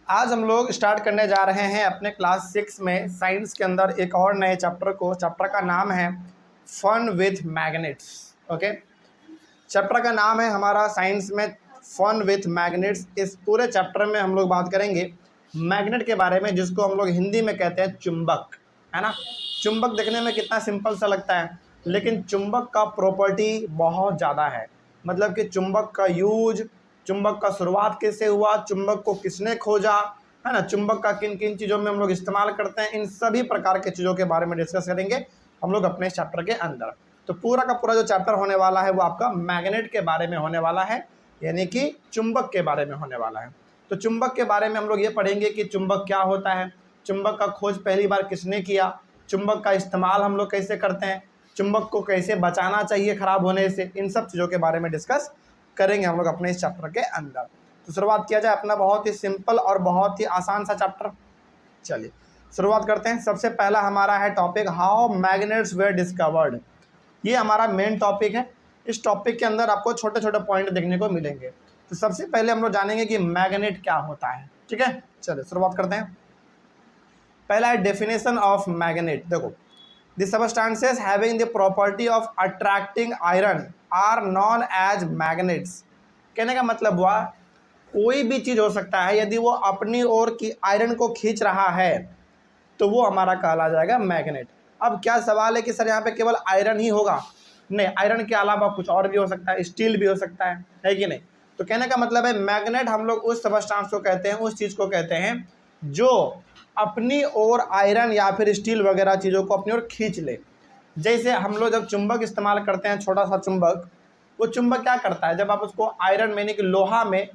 आज हम लोग स्टार्ट करने जा रहे हैं अपने क्लास 6 में साइंस के अंदर एक और नए चैप्टर को। चैप्टर का नाम है fun with magnets. Okay, chapter का नाम है हमारा साइंस में फन विथ मैग्नेट्स। इस पूरे चैप्टर में हम लोग बात करेंगे मैग्नेट के बारे में, जिसको हम लोग हिंदी में कहते हैं चुंबक, है ना। चुंबक देखने में कितना सिंपल सा लगता है, लेकिन चुंबक का प्रॉपर्टी बहुत ज़्यादा है। मतलब कि चुंबक का यूज, चुंबक का शुरुआत कैसे हुआ, चुंबक को किसने खोजा, है ना, चुंबक का किन किन चीज़ों में हम लोग इस्तेमाल करते हैं, इन सभी प्रकार के चीज़ों के बारे में डिस्कस करेंगे हम लोग अपने चैप्टर के अंदर। तो पूरा का पूरा जो चैप्टर होने वाला है वो आपका मैग्नेट के बारे में होने वाला है, यानी कि चुंबक के बारे में होने वाला है। तो चुंबक के बारे में हम लोग ये पढ़ेंगे कि चुंबक क्या होता है, चुंबक का खोज पहली बार किसने किया, चुंबक का इस्तेमाल हम लोग कैसे करते हैं, चुंबक को कैसे बचाना चाहिए खराब होने से, इन सब चीज़ों के बारे में डिस्कस करेंगे हम लोग अपने इस चैप्टर के अंदर। तो शुरुआत किया जाए अपना बहुत ही सिंपल और बहुत ही आसान सा चैप्टर। चलिए शुरुआत करते हैं। सबसे पहला हमारा है topic how magnets were discovered. ये हमारा मेन टॉपिक है। इस टॉपिक के अंदर आपको छोटे छोटे पॉइंट देखने को मिलेंगे। तो सबसे पहले हम लोग जानेंगे कि मैग्नेट क्या होता है। ठीक है, चलिए शुरुआत करते हैं। पहला है डेफिनेशन ऑफ मैग्नेट। देखो, the substances having the property of attracting iron are known as magnets. कहने का मतलब हुआ कोई भी चीज़ हो सकता है, यदि वो अपनी ओर की आयरन को खींच रहा है तो वो हमारा कहला जाएगा मैग्नेट। अब क्या सवाल है कि सर यहाँ पे केवल आयरन ही होगा? नहीं, आयरन के अलावा कुछ और भी हो सकता है, स्टील भी हो सकता है कि नहीं। तो कहने का मतलब है मैग्नेट हम लोग उस सबस्टेंस को कहते हैं, उस चीज़ को कहते हैं जो अपनी ओर आयरन या फिर स्टील वगैरह चीज़ों को अपनी ओर खींच ले। जैसे हम लोग जब चुंबक इस्तेमाल करते हैं, छोटा सा चुंबक, वो चुंबक क्या करता है, जब आप उसको आयरन यानी कि लोहा में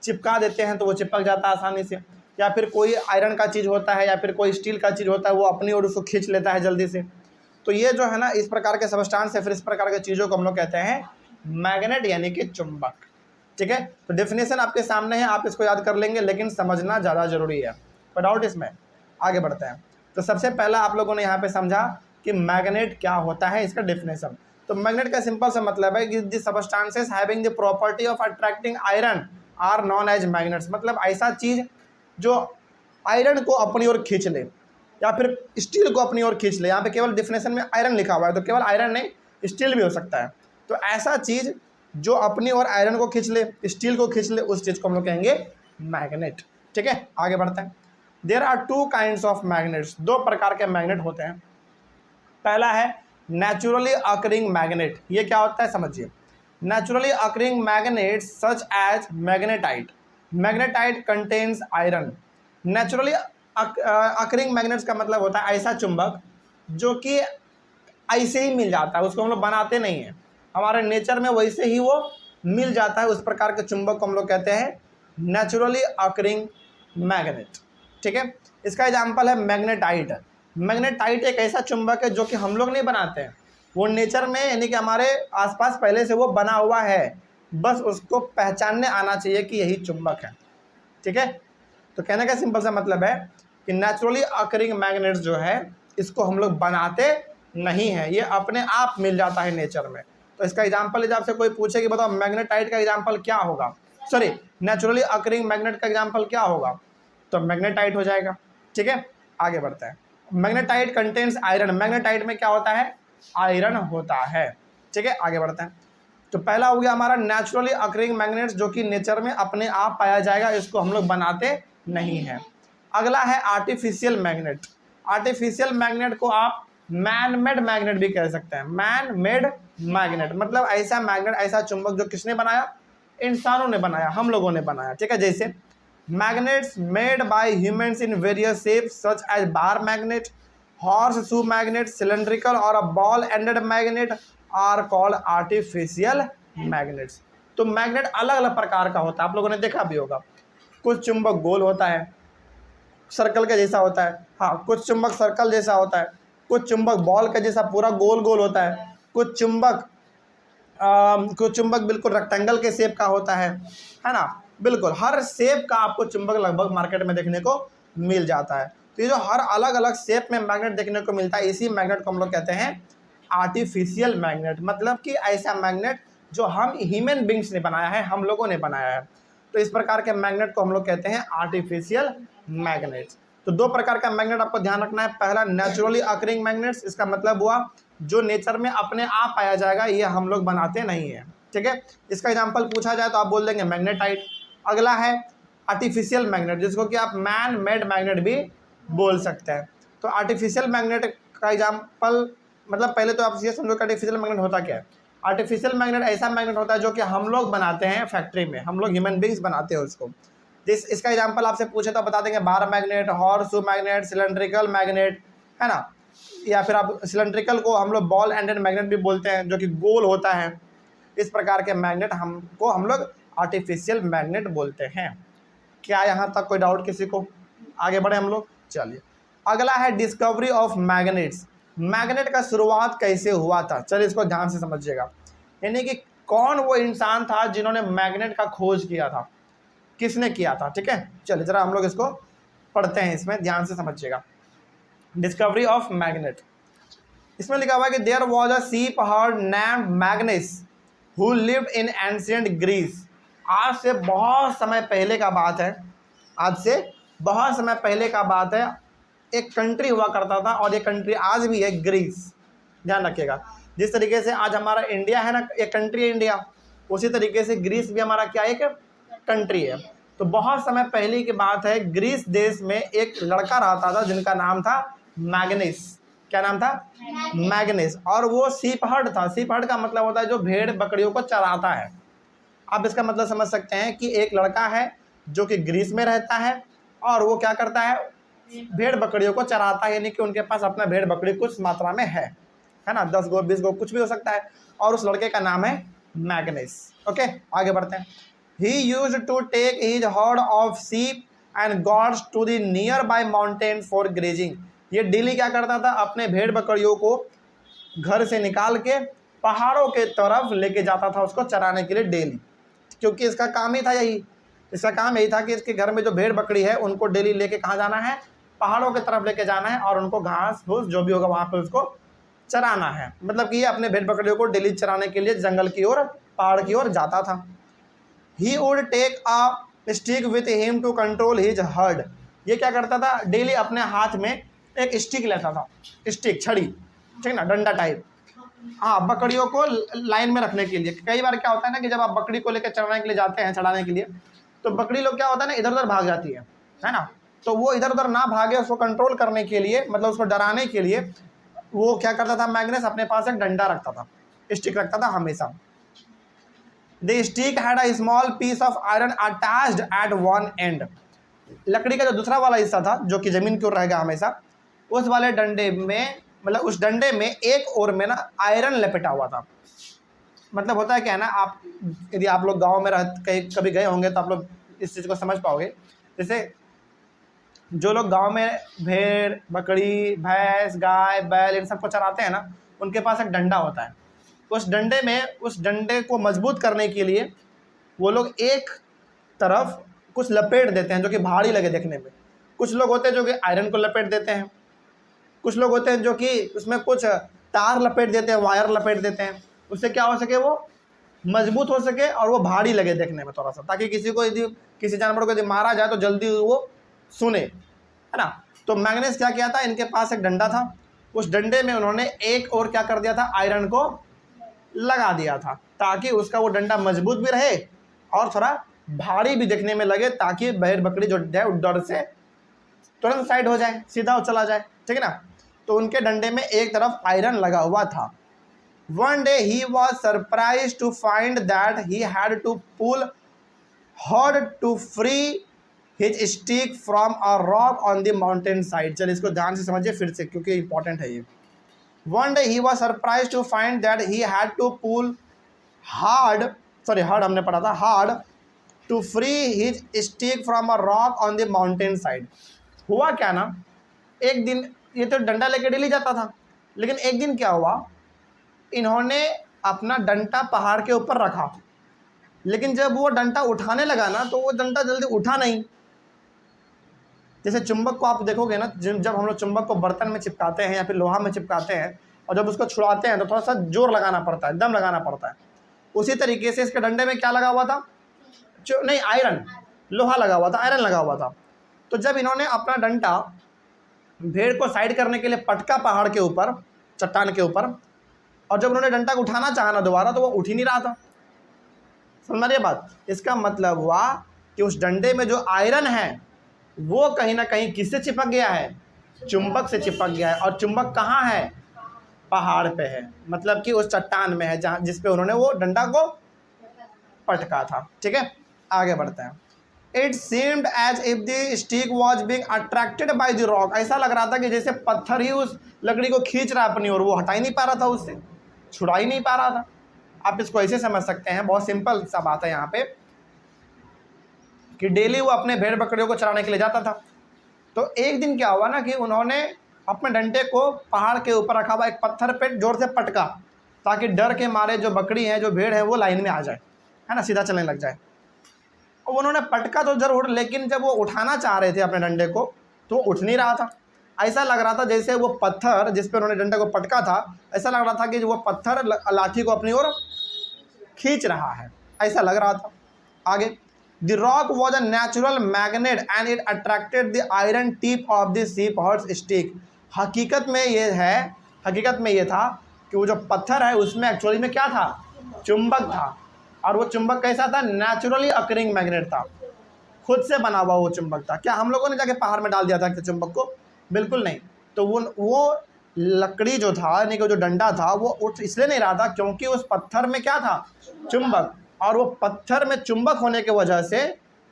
चिपका देते हैं तो वो चिपक जाता है आसानी से, या फिर कोई आयरन का चीज़ होता है या फिर कोई स्टील का चीज़ होता है, वो अपनी ओर उसको खींच लेता है जल्दी से। तो ये जो है ना, इस प्रकार के सबस्टेंस या फिर इस प्रकार के चीज़ों को हम लोग कहते हैं मैग्नेट यानी कि चुंबक। ठीक है, तो डेफिनेशन आपके सामने है, आप इसको याद कर लेंगे, लेकिन समझना ज़्यादा जरूरी है। कोई डाउट इसमें? आगे बढ़ते हैं। तो सबसे पहला आप लोगों ने यहाँ पे समझा कि मैग्नेट क्या होता है, इसका डेफिनेशन। तो मैग्नेट का सिंपल सा मतलब है कि the substances having the property of attracting iron are known as magnets. मतलब ऐसा चीज़ जो आयरन को अपनी ओर खींच ले या फिर स्टील को अपनी ओर खींच ले। यहाँ पे केवल डेफिनेशन में आयरन लिखा हुआ है, तो केवल आयरन नहीं, स्टील भी हो सकता है। तो ऐसा चीज़ जो अपनी ओर आयरन को खींच ले, स्टील को खींच ले, उस चीज़ को हम लोग कहेंगे मैग्नेट। ठीक है, आगे बढ़ते हैं। There are two kinds of magnets. दो प्रकार के मैग्नेट होते हैं। पहला है नेचुरली अकरिंग मैग्नेट। ये क्या होता है समझिए। Naturally occurring magnet such as magnetite. Magnetite contains iron. Naturally occurring magnets का मतलब होता है ऐसा चुंबक जो कि ऐसे ही मिल जाता है, उसको हम लोग बनाते नहीं हैं, हमारे नेचर में वैसे ही वो मिल जाता है। उस प्रकार के चुंबक को हम लोग कहते हैं नेचुरली अकरिंग मैग्नेट। ठीक है, इसका एग्जाम्पल है मैग्नेटाइट। मैग्नेटाइट एक ऐसा चुंबक है जो कि हम लोग नहीं बनाते हैं, वो नेचर में यानी कि हमारे आसपास पहले से वो बना हुआ है, बस उसको पहचानने आना चाहिए कि यही चुंबक है। ठीक है, तो कहने का सिंपल सा मतलब है कि नेचुरली अकरिंग मैग्नेट्स जो है, इसको हम लोग बनाते नहीं हैं, ये अपने आप मिल जाता है नेचर में। तो इसका एग्जाम्पल यदि आपसे कोई पूछे कि बताओ मैग्नेटाइट का एग्जाम्पल क्या होगा, सॉरी नेचुरली अकरिंग मैग्नेट का एग्जाम्पल क्या होगा, तो मैग्नेटाइट हो जाएगा। ठीक है, आगे बढ़ते हैं। Magnetite contains iron. मैग्नेटाइट में क्या होता है, आयरन होता है। ठीक है, आगे बढ़ते हैं। तो पहला हो गया हमारा नेचुरली अकरिंग मैग्नेट्स, जो कि नेचर में अपने आप पाया जाएगा, इसको हम लोग बनाते नहीं हैं। अगला है आर्टिफिशियल मैग्नेट। आर्टिफिशियल मैग्नेट को आप मैन मेड मैग्नेट भी कह सकते हैं। मैन मेड मैग्नेट मतलब ऐसा मैग्नेट, ऐसा चुंबक जो किसने बनाया, इंसानों ने बनाया, हम लोगों ने बनाया। ठीक है, जैसे magnets made by humans in various shapes such as bar magnet, horseshoe magnet, cylindrical और a ball ended magnet are called artificial magnets. तो मैग्नेट अलग अलग प्रकार का होता है, आप लोगों ने देखा भी होगा। कुछ चुंबक गोल होता है, सर्कल के जैसा होता है, हाँ, कुछ चुंबक सर्कल जैसा होता है, कुछ चुंबक बॉल के जैसा पूरा गोल गोल होता है, कुछ चुंबक बिल्कुल रेक्टेंगल के शेप का होता है ना। बिल्कुल हर शेप का आपको चुंबक लगभग मार्केट में देखने को मिल जाता है। तो ये जो हर अलग अलग शेप में मैग्नेट देखने को मिलता है, इसी मैग्नेट को हम लोग कहते हैं आर्टिफिशियल मैग्नेट। मतलब कि ऐसा मैग्नेट जो हम ह्यूमन बींग्स ने बनाया है, हम लोगों ने बनाया है। तो इस प्रकार के मैग्नेट को हम लोग कहते हैं आर्टिफिशियल मैग्नेट्स। तो दो प्रकार का मैग्नेट आपको ध्यान रखना है। पहला नेचुरली अकरिंग मैग्नेट्स, इसका मतलब हुआ जो नेचर में अपने आप पाया जाएगा, ये हम लोग बनाते नहीं है, ठीक है। इसका एग्जांपल पूछा जाए तो आप बोल देंगे मैग्नेटाइट। अगला है आर्टिफिशियल मैग्नेट, जिसको कि आप मैन मेड मैग्नेट भी बोल सकते हैं। तो आर्टिफिशियल मैग्नेट का एग्जांपल मतलब पहले तो आप ये समझो कि आर्टिफिशियल मैग्नेट होता क्या है। आर्टिफिशियल मैग्नेट ऐसा मैग्नेट होता है जो कि हम लोग बनाते हैं फैक्ट्री में, हम लोग ह्यूमन बींग्स बनाते हैं उसको। इसका एग्जांपल आपसे पूछे तो बता देंगे बार magnet, horse magnet, cylindrical magnet, है ना। या फिर आप सिलेंड्रिकल को हम लोग बॉल एंडेड मैग्नेट भी बोलते हैं, जो कि गोल होता है। इस प्रकार के मैग्नेट हम लोग आर्टिफिशियल मैग्नेट बोलते हैं। क्या यहाँ तक कोई डाउट किसी को? आगे बढ़े हम लोग, चलिए। अगला है डिस्कवरी ऑफ मैग्नेट्स। मैग्नेट का शुरुआत कैसे हुआ था, चलिए इसको ध्यान से समझिएगा। यानी कि कौन वो इंसान था जिन्होंने मैग्नेट का खोज किया था, किसने किया था, ठीक है। चलिए जरा हम लोग इसको पढ़ते हैं, इसमें ध्यान से समझिएगा। डिस्कवरी ऑफ मैग्नेट, इसमें लिखा हुआ है कि there was a shepherd named Magnes who lived in ancient Greece. आज से बहुत समय पहले का बात है, आज से बहुत समय पहले का बात है। एक कंट्री हुआ करता था और ये कंट्री आज भी है, ग्रीस। ध्यान रखिएगा, जिस तरीके से आज हमारा इंडिया है ना, एक कंट्री है इंडिया, उसी तरीके से ग्रीस भी हमारा क्या एक कंट्री है। तो बहुत समय पहले की बात है, ग्रीस देश में एक लड़का रहता था जिनका नाम था मैग्नेस। क्या नाम था? मैग्नेस। और वो सीप हर्ड था। सीप हर्ड का मतलब होता है जो भेड़ बकरियों को चराता है। आप इसका मतलब समझ सकते हैं कि एक लड़का है जो कि ग्रीस में रहता है और वो क्या करता है, भेड़ बकरियों को चराता है, यानी कि उनके पास अपना भेड़ बकरी कुछ मात्रा में है ना, 10 गो 20 गो कुछ भी हो सकता है। और उस लड़के का नाम है मैग्नेस। ओके, आगे बढ़ते हैं। He used to take his herd of sheep and goats to the nearby mountain for grazing. ये डेली क्या करता था, अपने भेड़ बकरियों को घर से निकाल के पहाड़ों के तरफ लेके जाता था उसको चराने के लिए डेली, क्योंकि इसका काम ही था यही। इसका काम यही था कि इसके घर में जो भेड़ बकरी है उनको डेली लेके कहाँ जाना है, पहाड़ों की तरफ लेके जाना है और उनको घास फूस जो भी होगा वहाँ पे उसको चराना है। मतलब कि ये अपने भेड़ बकरियों को डेली चराने के लिए जंगल की ओर, पहाड़ की ओर जाता था। He would take a stick with him to control his herd. ये क्या करता था, डेली अपने हाथ में एक स्टिक लेता था, स्टिक, छड़ी, ठीक ना, डंडा टाइप। हाँ, बकरियों को लाइन में रखने के लिए। कई बार क्या होता है ना कि जब आप बकरी को लेकर चराने के लिए जाते हैं, चढ़ाने के लिए, तो बकरी लोग क्या होता है ना, इधर उधर भाग जाती है ना। तो वो इधर उधर ना भागे, उसको कंट्रोल करने के लिए, मतलब उसको डराने के लिए वो क्या करता था, मैग्नेस अपने पास एक डंडा रखता था, स्टिक रखता था हमेशा। The stick had a small piece of iron attached at one end. लकड़ी का जो दूसरा वाला हिस्सा था जो कि जमीन की ओर रहेगा हमेशा, उस वाले डंडे में, मतलब उस डंडे में एक ओर में ना आयरन लपेटा हुआ था। मतलब होता है क्या है ना, आप यदि आप लोग गांव में कहीं कभी गए होंगे तो आप लोग इस चीज़ को समझ पाओगे। जैसे जो लोग गांव में भेड़ बकरी भैंस गाय बैल इन सबको चराते हैं ना, उनके पास एक डंडा होता है। उस डंडे को मजबूत करने के लिए वो लोग एक तरफ कुछ लपेट देते हैं जो कि भारी लगे देखने में। कुछ लोग होते हैं जो कि आयरन को लपेट देते हैं, कुछ लोग होते हैं जो कि उसमें कुछ तार लपेट देते हैं, वायर लपेट देते हैं, उससे क्या हो सके, वो मजबूत हो सके और वो भारी लगे देखने में थोड़ा सा, ताकि किसी को यदि किसी जानवर को यदि मारा जाए तो जल्दी वो सुने, है ना। तो मैग्नेस क्या किया था, इनके पास एक डंडा था, उस डंडे में उन्होंने एक और क्या कर दिया था, आयरन को लगा दिया था, ताकि उसका वो डंडा मजबूत भी रहे और थोड़ा भारी भी देखने में लगे, ताकि भेड़ बकरी जो है डर से तुरंत साइड हो जाए, सीधा चला जाए, ठीक है ना। तो उनके डंडे में एक तरफ आयरन लगा हुआ था। One day he was surprise to find that he had to pull hard to free his stick from a rock on the mountain side. चलिए इसको ध्यान से समझिए फिर से, क्योंकि इंपॉर्टेंट है ये। One day he was surprise to find that he had to pull hard हमने पढ़ा था, hard to free his stick from a rock on the mountain side. हुआ क्या ना, एक दिन ये तो डंडा लेके डेली जाता था, लेकिन एक दिन क्या हुआ, इन्होंने अपना डंडा पहाड़ के ऊपर रखा, लेकिन जब वो डंडा उठाने लगा ना तो वो डंडा जल्दी उठा नहीं। जैसे चुंबक को आप देखोगे ना, जब हम लोग चुंबक को बर्तन में चिपकाते हैं या फिर लोहा में चिपकाते हैं और जब उसको छुड़ाते हैं तो थोड़ा सा जोर लगाना पड़ता है, दम लगाना पड़ता है। उसी तरीके से इसके डंडे में क्या लगा हुआ था, जो नहीं आयरन, लोहा लगा हुआ था, आयरन लगा हुआ था। तो जब इन्होंने अपना डंडा भेड़ को साइड करने के लिए पटका पहाड़ के ऊपर, चट्टान के ऊपर, और जब उन्होंने डंडा को उठाना चाहा ना दोबारा तो वो उठ ही नहीं रहा था। समझ रही बात? इसका मतलब हुआ कि उस डंडे में जो आयरन है वो कहीं ना कहीं किससे चिपक गया है? चुंबक से चिपक गया है। और चुंबक कहाँ है? पहाड़ पे है, मतलब कि उस चट्टान में है जहाँ जिस पे उन्होंने वो डंडा को पटका था। ठीक है, आगे बढ़ते हैं। It seemed as if the stick was being attracted by the rock. ऐसा लग रहा था कि जैसे पत्थर ही उस लकड़ी को खींच रहा है अपनी ओर, वो हटा ही नहीं पा रहा था, उससे छुड़ा ही नहीं पा रहा था। आप इसको ऐसे समझ सकते हैं, बहुत सिंपल सा बात है यहाँ पे, कि डेली वो अपने भेड़ बकरियों को चराने के लिए जाता था। तो एक दिन क्या हुआ ना कि उन्होंने अपने डंडे को पहाड़ के ऊपर रखा हुआ एक पत्थर पे जोर से पटका, ताकि डर के मारे जो बकरी है, जो भेड़ है, वो लाइन में आ जाए, है ना, सीधा चलने लग जाए। और उन्होंने पटका तो जरूर, लेकिन जब वो उठाना चाह रहे थे अपने डंडे को तो वो उठ नहीं रहा था। ऐसा लग रहा था जैसे वो पत्थर जिस पे उन्होंने डंडे को पटका था, ऐसा लग रहा था कि वो पत्थर लाठी को अपनी ओर खींच रहा है, ऐसा लग रहा था। आगे, the rock was a natural magnet and it attracted the iron tip of the sheep horse stick. हकीकत में ये था कि वो जो पत्थर है उसमें एक्चुअली में क्या था? चुंबक था। और वो चुंबक कैसा था? नेचुरली अकरिंग मैग्नेट था, खुद से बना हुआ वो चुंबक था। क्या हम लोगों ने जाके पहाड़ में डाल दिया था कि चुंबक को? बिल्कुल नहीं। तो वो लकड़ी जो था, यानी कि जो डंडा था, वो उठ इसलिए नहीं रहा था क्योंकि उस पत्थर में क्या था? चुंबक। और वो पत्थर में चुंबक होने की वजह से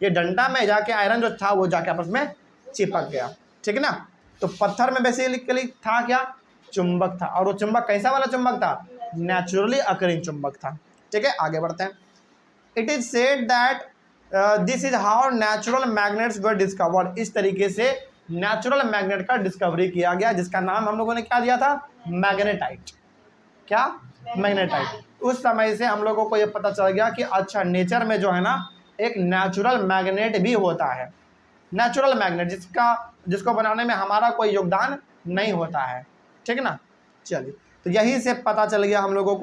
ये डंडा में जाके आयरन जो था वो जाके आपस में चिपक गया। ठीक है ना? तो पत्थर में बेसिकली था क्या? चुंबक था। और वो चुंबक कैसा वाला चुंबक था? नेचुरली अकरिंग चुंबक था। ठीक है, आगे बढ़ते हैं। It is said that this is how natural magnets were discovered. इस तरीके से नेचुरल मैग्नेट का डिस्कवरी किया गया, जिसका नाम हम लोगों ने क्या दिया था? मैग्नेटाइट। क्या? मैग्नेटाइट। उस समय से हम लोगों को ये पता चल गया कि अच्छा, नेचर में जो है ना एक नेचुरल मैग्नेट भी होता है। नेचुरल मैग्नेट जिसको बनाने में हमारा कोई योगदान नहीं होता है। ठीक है ना? चलिए, तो यही से पता चल गया हम लोगों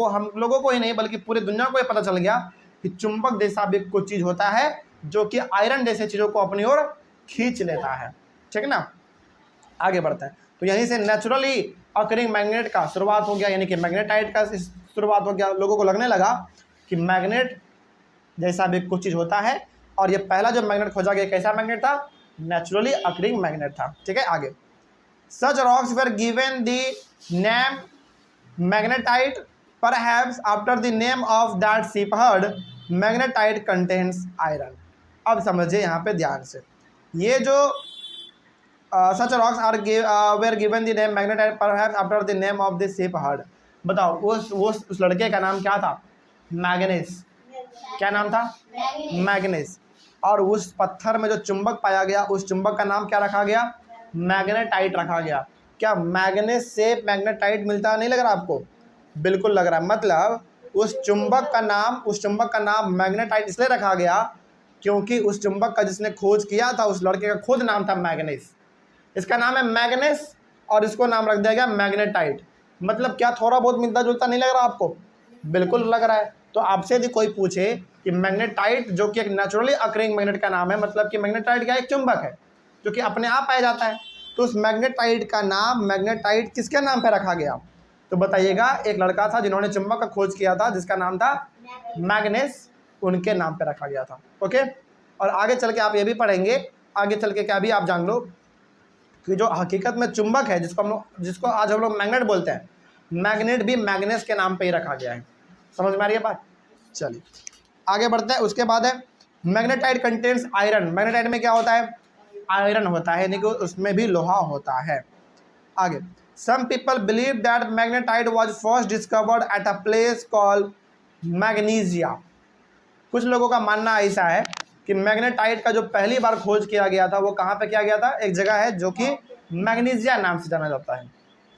को ही नहीं बल्कि पूरी दुनिया को ये पता चल गया कि चुंबक जैसा भी कुछ चीज़ होता है जो कि आयरन जैसे चीज़ों को अपनी ओर खींच लेता है। ठीक है ना? आगे बढ़ते हैं। तो यहीं से नेचुरली अकरिंग मैग्नेट का शुरुआत हो गया, यानी कि मैग्नेटाइट का शुरुआत हो गया। लोगों को लगने लगा कि मैग्नेट जैसा भी कुछ चीज़ होता है। और ये पहला जो मैग्नेट खोजा गया कैसा मैग्नेट था? नेचुरली अकरिंग मैग्नेट था। ठीक है, आगे। Such rocks were given the name magnetite perhaps after the name of that shepherd. Magnetite contains iron. अब समझिए यहाँ पे ध्यान से, ये जो such rocks are were given the name magnetite perhaps after the name of the shepherd। बताओ उस लड़के का नाम क्या था? मैग्नेस। क्या नाम था? मैग्नेस। और उस पत्थर में जो चुंबक पाया गया उस चुंबक का नाम क्या रखा गया? मैग्नेटाइट रखा गया। क्या मैग्नेस से मैग्नेटाइट मिलता नहीं लग रहा आपको? बिल्कुल लग रहा है। मतलब उस चुंबक का नाम मैग्नेटाइट इसलिए रखा गया क्योंकि उस चुंबक का जिसने खोज किया था उस लड़के का खुद नाम था मैग्नेस। इसका नाम है मैग्नेस और इसको नाम रख दिया गया मैग्नेटाइट। मतलब क्या थोड़ा बहुत मिलता जुलता नहीं लग रहा आपको? बिल्कुल लग रहा है। तो आपसे यदि कोई पूछे कि मैग्नेटाइट जो कि एक नेचुरली अकरिंग मैग्नेट का नाम है, मतलब कि मैग्नेटाइट क्या? एक चुंबक है जो कि अपने आप पाया जाता है। तो उस मैग्नेटाइट का नाम मैग्नेटाइट किसके नाम पर रखा गया? तो बताइएगा, एक लड़का था जिन्होंने चुंबक का खोज किया था जिसका नाम था मैग्नेस, उनके नाम पर रखा गया था। ओके, और आगे चल के आप ये भी पढ़ेंगे, आगे चल के क्या भी आप जान लो कि जो हकीकत में चुंबक है जिसको आज हम लोग मैग्नेट बोलते हैं, मैग्नेट भी मैग्नेस के नाम पे ही रखा गया है। समझ में आ रही है बात? चलिए आगे बढ़ते हैं। उसके बाद है मैग्नेटाइट कंटेन्स आयरन। मैग्नेटाइट में क्या होता है? आयरन होता है, यानी कि उसमें भी लोहा होता है। आगे, some people believe that magnetite was first discovered at a place called Magnesia. कुछ लोगों का मानना ऐसा है कि मैग्नेटाइट का जो पहली बार खोज किया गया था वो कहाँ पे किया गया था? एक जगह है जो कि मैग्नीशिया नाम से जाना जाता है।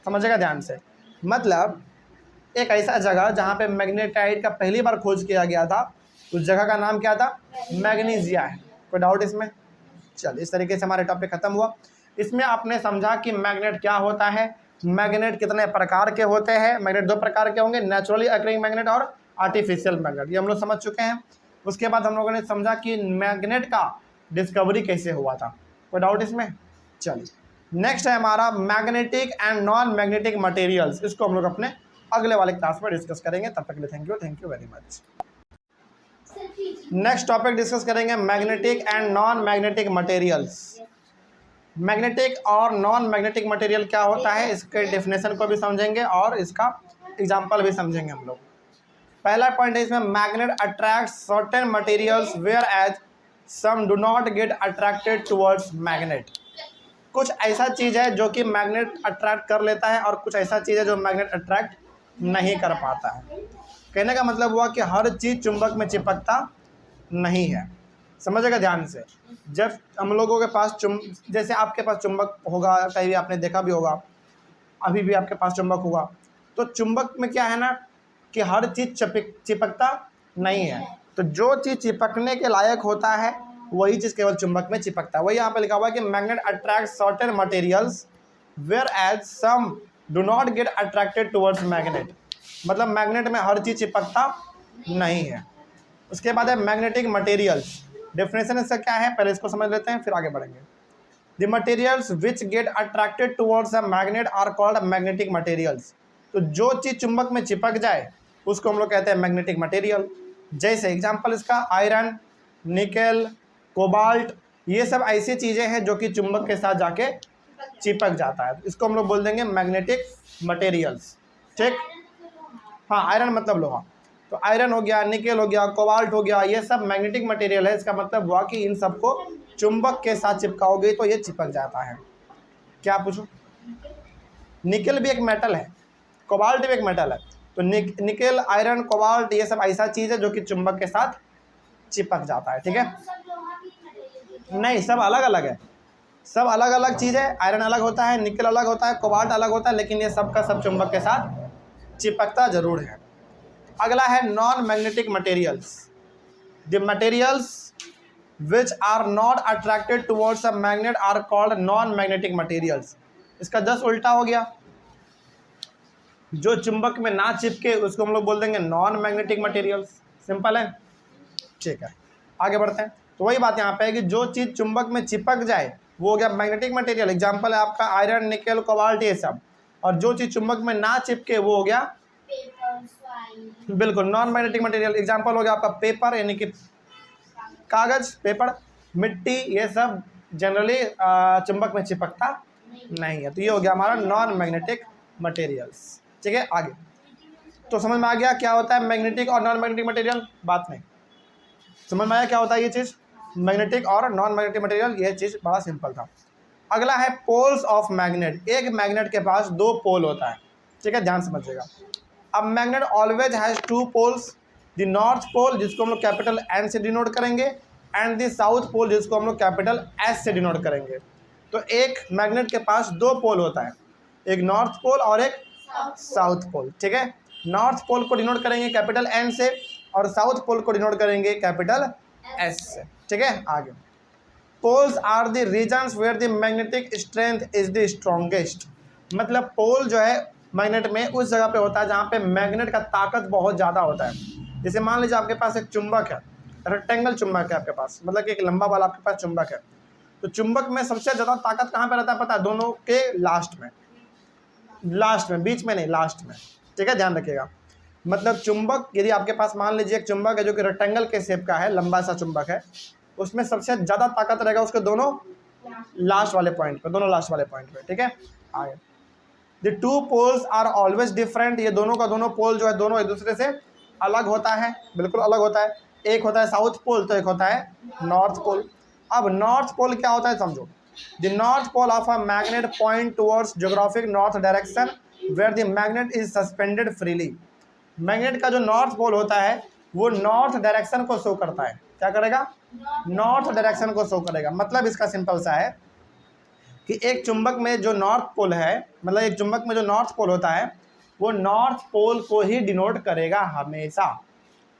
समझेगा ध्यान से, मतलब एक ऐसा जगह जहाँ पे मैग्नेटाइट का पहली बार खोज किया गया था, उस जगह का नाम क्या था? मैग्नीशिया है। कोई डाउट इसमें? चल, इस तरीके से हमारे टॉपिक खत्म हुआ। इसमें आपने समझा कि मैग्नेट क्या होता है, मैग्नेट कितने प्रकार के होते हैं। मैग्नेट दो प्रकार के होंगे, नेचुरली अकरिंग मैग्नेट और आर्टिफिशियल मैग्नेट, ये हम लोग समझ चुके हैं। उसके बाद हम लोगों ने समझा कि मैग्नेट का डिस्कवरी कैसे हुआ था। कोई डाउट इसमें? चलिए नेक्स्ट है हमारा magnetic and non magnetic materials. इसको हम लोग अपने अगले वाले क्लास में डिस्कस करेंगे। तब तक के लिए thank you very much. Next topic discuss करेंगे magnetic and non magnetic materials. Magnetic और नॉन मैग्नेटिक मटेरियल क्या होता है, इसके डेफिनेशन को भी समझेंगे और इसका एग्जांपल भी समझेंगे हम लोग। पहला पॉइंट है इसमें, magnet attract certain materials whereas some do not get attracted towards magnet. कुछ ऐसा चीज़ है जो कि मैग्नेट अट्रैक्ट कर लेता है और कुछ ऐसा चीज़ है जो मैग्नेट अट्रैक्ट नहीं कर पाता है। कहने का मतलब हुआ कि हर चीज़ चुंबक में चिपकता नहीं है। समझेगा ध्यान से। जब हम लोगों के पास जैसे आपके पास चुंबक होगा, कहीं भी आपने देखा भी होगा, अभी भी आपके पास चुंबक होगा, तो चुंबक में क्या है ना कि हर चीज़ चिपकता नहीं है। तो जो चीज़ चिपकने के लायक होता है वही चीज़ केवल चुंबक में चिपकता है। वही यहाँ पे लिखा हुआ है कि magnet attract certain materials whereas some do not get attracted towards magnet. मतलब मैग्नेट में हर चीज़ चिपकता नहीं है। उसके बाद है मैग्नेटिक मटेरियल्स। डेफिनेशन इसका क्या है पहले इसको समझ लेते हैं, फिर आगे बढ़ेंगे। The materials which get attracted towards a magnet are called magnetic materials. तो जो चीज़ चुंबक में चिपक जाए उसको हम लोग कहते हैं मैग्नेटिक मटेरियल। जैसे एग्जांपल इसका आयरन, निकेल, कोबाल्ट, ये सब ऐसी चीज़ें हैं जो कि चुंबक के साथ जाके चिपक जाता है। इसको हम लोग बोल देंगे मैग्नेटिक मटेरियल्स। ठीक, हाँ आयरन मतलब लोहा, तो आयरन हो गया, निकेल हो गया, कोबाल्ट हो गया, ये सब मैग्नेटिक मटेरियल है। इसका मतलब हुआ कि इन सबको चुंबक के साथ चिपकाओगे तो ये चिपक जाता है। क्या पूछो? निकेल भी एक मेटल है, कोबाल्ट भी एक मेटल है। तो निकेल, आयरन, कोबाल्ट ये सब ऐसा चीज़ है जो कि चुंबक के साथ चिपक जाता है। ठीक है, नहीं सब अलग अलग है, सब अलग अलग चीज़ है। आयरन अलग होता है, निकेल अलग होता है, कोबाल्ट अलग होता है, लेकिन ये सब का सब चुंबक के साथ चिपकता जरूर है। अगला है non magnetic materials. The materials which are not attracted towards a magnet are called non magnetic materials. इसका जस्ट उल्टा हो गया, जो चुंबक में ना चिपके उसको हम लोग बोल देंगे नॉन मैग्नेटिक मटेरियल्स। सिंपल है, ठीक है आगे बढ़ते हैं। तो वही बात यहाँ पे है कि जो चीज़ चुंबक में चिपक जाए वो हो गया मैग्नेटिक मटेरियल। एग्जांपल है आपका आयरन, निकेल, कोबाल्ट ये सब। और जो चीज़ चुंबक में ना चिपके वो हो गया बिल्कुल नॉन मैग्नेटिक मटेरियल। एग्जांपल हो गया आपका पेपर यानी कि कागज, पेपर, मिट्टी, ये सब जनरली चुंबक में चिपकता नहीं है। तो ये हो गया हमारा नॉन मैग्नेटिक मटेरियल्स। ठीक है आगे। तो समझ में आ गया क्या होता है मैग्नेटिक और नॉन मैग्नेटिक मटेरियल? बात नहीं समझ में आया क्या होता है ये चीज़ मैग्नेटिक और नॉन मैग्नेटिक मटेरियल? ये चीज़ बड़ा सिंपल था। अगला है पोल्स ऑफ मैग्नेट। एक मैग्नेट के पास दो पोल होता है। ठीक है ध्यान समझिएगा। अब magnet always has two poles, the north pole जिसको हम लोग कैपिटल एन से डिनोट करेंगे एंड द साउथ पोल जिसको हम लोग कैपिटल एस से डिनोट करेंगे। तो एक मैग्नेट के पास दो पोल होता है, एक नॉर्थ पोल और एक साउथ पोल। ठीक है, नॉर्थ पोल को डिनोट करेंगे कैपिटल एन से और साउथ पोल को डिनोट करेंगे कैपिटल एस से। ठीक है आगे। Poles are the regions where the magnetic strength is the strongest. मतलब पोल जो है मैग्नेट में उस जगह पे होता है जहाँ पे मैग्नेट का ताकत बहुत ज़्यादा होता है। जैसे मान लीजिए आपके पास एक चुंबक है, रेक्टेंगल चुंबक है आपके पास, मतलब कि एक लंबा वाला आपके पास चुंबक है। तो चुंबक में सबसे ज़्यादा ताकत कहाँ पे रहता है पता है? दोनों के लास्ट में, बीच में नहीं, लास्ट में। ठीक है ध्यान रखिएगा। मतलब चुंबक यदि आपके पास मान लीजिए एक चुंबक है जो कि रेक्टेंगल के शेप का है, लंबा सा चुंबक है, उसमें सबसे ज़्यादा ताकत रहेगा उसके दोनों लास्ट वाले पॉइंट पे। ठीक है आगे। The two poles are always different. ये दोनों का दोनों पोल जो है दोनों एक दूसरे से अलग होता है, बिल्कुल अलग होता है। एक होता है साउथ पोल तो एक होता है नॉर्थ पोल। अब नॉर्थ पोल क्या होता है समझो। The north pole of a magnet point towards geographic north direction where the magnet is suspended freely. Magnet का जो नॉर्थ पोल होता है वो नॉर्थ डायरेक्शन को शो करता है। क्या करेगा? नॉर्थ डायरेक्शन को शो करेगा। मतलब इसका सिंपल सा है कि एक चुंबक में जो नॉर्थ पोल है, मतलब एक चुंबक में जो नॉर्थ पोल होता है वो नॉर्थ पोल को ही डिनोट करेगा हमेशा।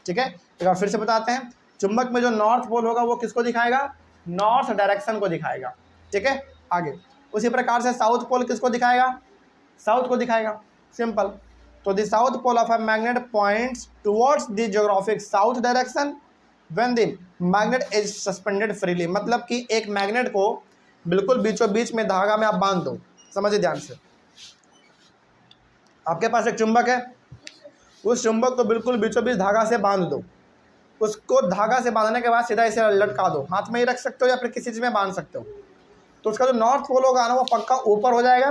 ठीक है, एक बार फिर से बताते हैं। चुंबक में जो नॉर्थ पोल होगा वो किसको दिखाएगा? नॉर्थ डायरेक्शन को दिखाएगा। ठीक है आगे। उसी प्रकार से साउथ पोल किसको दिखाएगा? साउथ को दिखाएगा। सिंपल। तो the south pole of a magnet points towards the geographic south direction when the magnet is suspended freely, मतलब कि एक मैग्नेट को बिल्कुल बीचों बीच में धागा में आप बांध दो। समझिए ध्यान से, आपके पास एक चुंबक है, उस चुंबक को बिल्कुल बीचों बीच धागा से बांध दो। उसको धागा से बांधने के बाद सीधा इसे लटका दो, हाथ में ही रख सकते हो या फिर किसी चीज़ में बांध सकते हो। तो उसका जो नॉर्थ पोल होगा ना वो पक्का ऊपर हो जाएगा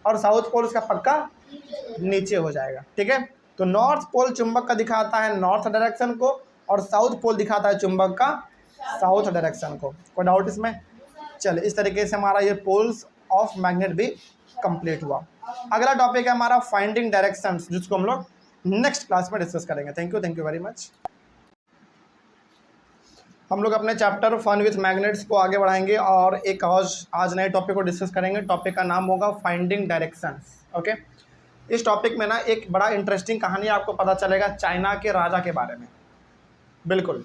और साउथ पोल उसका पक्का नीचे हो जाएगा। ठीक है, तो नॉर्थ पोल चुंबक का दिखाता है नॉर्थ डायरेक्शन को और साउथ पोल दिखाता है चुंबक का साउथ डायरेक्शन को। कोई डाउट इसमें? चलिए, इस तरीके से हमारा ये पोल्स ऑफ मैग्नेट भी कंप्लीट हुआ। अगला टॉपिक है हमारा फाइंडिंग डायरेक्शंस, जिसको हम लोग नेक्स्ट क्लास में डिस्कस करेंगे। Thank you very much. हम लोग अपने चैप्टर फन विथ मैग्नेट्स को आगे बढ़ाएंगे और एक आज नए टॉपिक को डिस्कस करेंगे। टॉपिक का नाम होगा फाइंडिंग डायरेक्शंस। ओके, इस टॉपिक में ना एक बड़ा इंटरेस्टिंग कहानी आपको पता चलेगा चाइना के राजा के बारे में। बिल्कुल,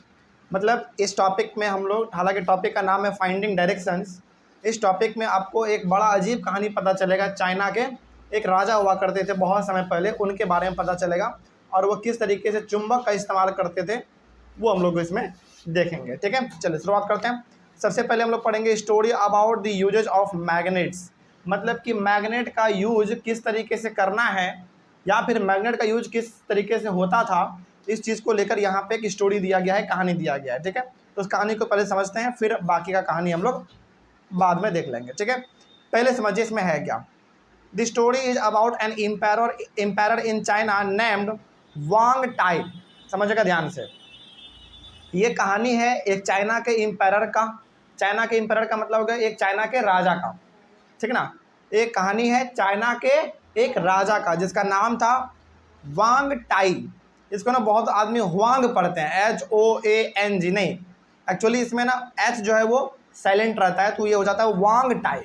मतलब इस टॉपिक में हम लोग, हालांकि टॉपिक का नाम है फाइंडिंग डायरेक्शंस, इस टॉपिक में आपको एक बड़ा अजीब कहानी पता चलेगा। चाइना के एक राजा हुआ करते थे बहुत समय पहले, उनके बारे में पता चलेगा और वो किस तरीके से चुंबक का इस्तेमाल करते थे वो हम लोग इसमें देखेंगे। ठीक है, चलिए शुरुआत करते हैं। सबसे पहले हम लोग पढ़ेंगे story about the uses of magnets, मतलब कि मैग्नेट का यूज किस तरीके से करना है या फिर मैग्नेट का यूज किस तरीके से होता था, इस चीज़ को लेकर यहाँ पे एक स्टोरी दिया गया है, कहानी दिया गया है। ठीक है, तो उस कहानी को पहले समझते हैं, फिर बाकी का कहानी हम लोग बाद में देख लेंगे। ठीक है, पहले समझिए इसमें है क्या। The story is about an empire in China named Wang Tai. समझेगा ध्यान से, ये कहानी है एक चाइना के एम्पायर का। चाइना के एम्पायर का मतलब हो गया एक चाइना के राजा का। ठीक ना, एक कहानी है चाइना के एक राजा का जिसका नाम था वांग टाई। इसको ना बहुत आदमी हुआंग पढ़ते हैं, HOANG नहीं, एक्चुअली इसमें ना एच जो है वो साइलेंट रहता है, तो ये हो जाता है वांग टाई।